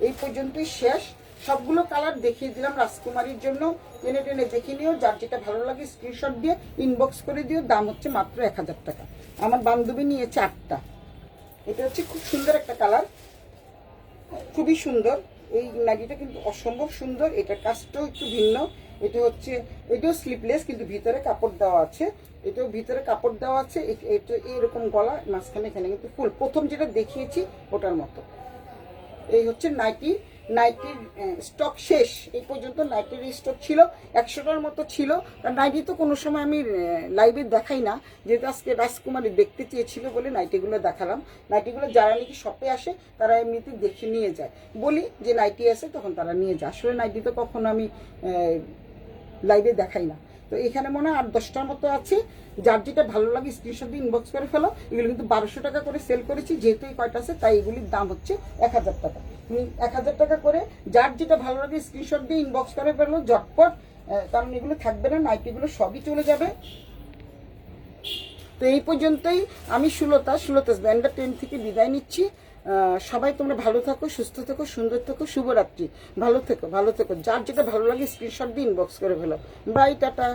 [SPEAKER 1] এই পর্যন্তই শেষ। সবগুলো কালার দেখিয়ে দিলাম রাজকুমারীর জন্য। টেনে টেনে দেখে নিও, যার যেটা ভালো লাগে স্ক্রিনশট দিয়ে ইনবক্স করে দিও। দাম হচ্ছে মাত্র 1000 টাকা। আমার বান্ধবী নিয়েছে 8টা। এটা হচ্ছে খুব সুন্দর একটা কালার, খুবই সুন্দর। এই নাইটিটা কিন্তু অসম্ভব সুন্দর। এটার কাজটাও একটু ভিন্ন। এটা হচ্ছে, এটাও স্লিপলেস কিন্তু ভিতরে কাপড় দেওয়া আছে। এটাও ভিতরে কাপড় দেওয়া আছে। এটা এরকম গলা, মাঝখানে এখানে কিন্তু ফুল, প্রথম যেটা দেখিয়েছি ওটার মতো। এই হচ্ছে নাইটির স্টক শেষ। এই পর্যন্ত নাইটির স্টক ছিল 100টার মতো ছিল। নাইটি তো কোনো সময় আমি লাইভে দেখাই না, যেহেতু আজকে রাজকুমারী দেখতে চেয়েছিল বলে নাইটিগুলো দেখালাম। নাইটিগুলো যারা নাকি শপে আসে তারা এমনিতে দেখে নিয়ে যায়, বলি যে নাইটি আছে তখন তারা নিয়ে যায়। আসলে নাইটি তো কখনো আমি লাইভে দেখাই না। তো এখানে মনে হয় 8-10টার মতো আছে। যার যেটা ভালো লাগে স্ক্রিনশট দিয়ে ইনবক্স করে ফেলো। এগুলো কিন্তু 1200 টাকা করে সেল করেছি, যেহেতু এই কয়টা আছে তাই এগুলির দাম হচ্ছে 1000 টাকা। 1000 টাকা করে যার যেটা ভালো লাগে স্ক্রিনশট দিয়ে ইনবক্স করে ফেলো ঝটপট, কারণ এগুলো থাকবে না, নাইটিগুলো সবই চলে যাবে। তো এই পর্যন্তই। আমি সুলতাস ব্র্যান্ডের 10 থেকে বিদায় নিচ্ছি। সবাই তোমরা ভালো থাকো, সুস্থ থাকো, সুন্দর থাকো। শুভরাত্রি। ভালো থেকো। যার যেটা ভালো লাগে স্ক্রিনশট দিয়ে ইনবক্স করে ফেলো। By, tata.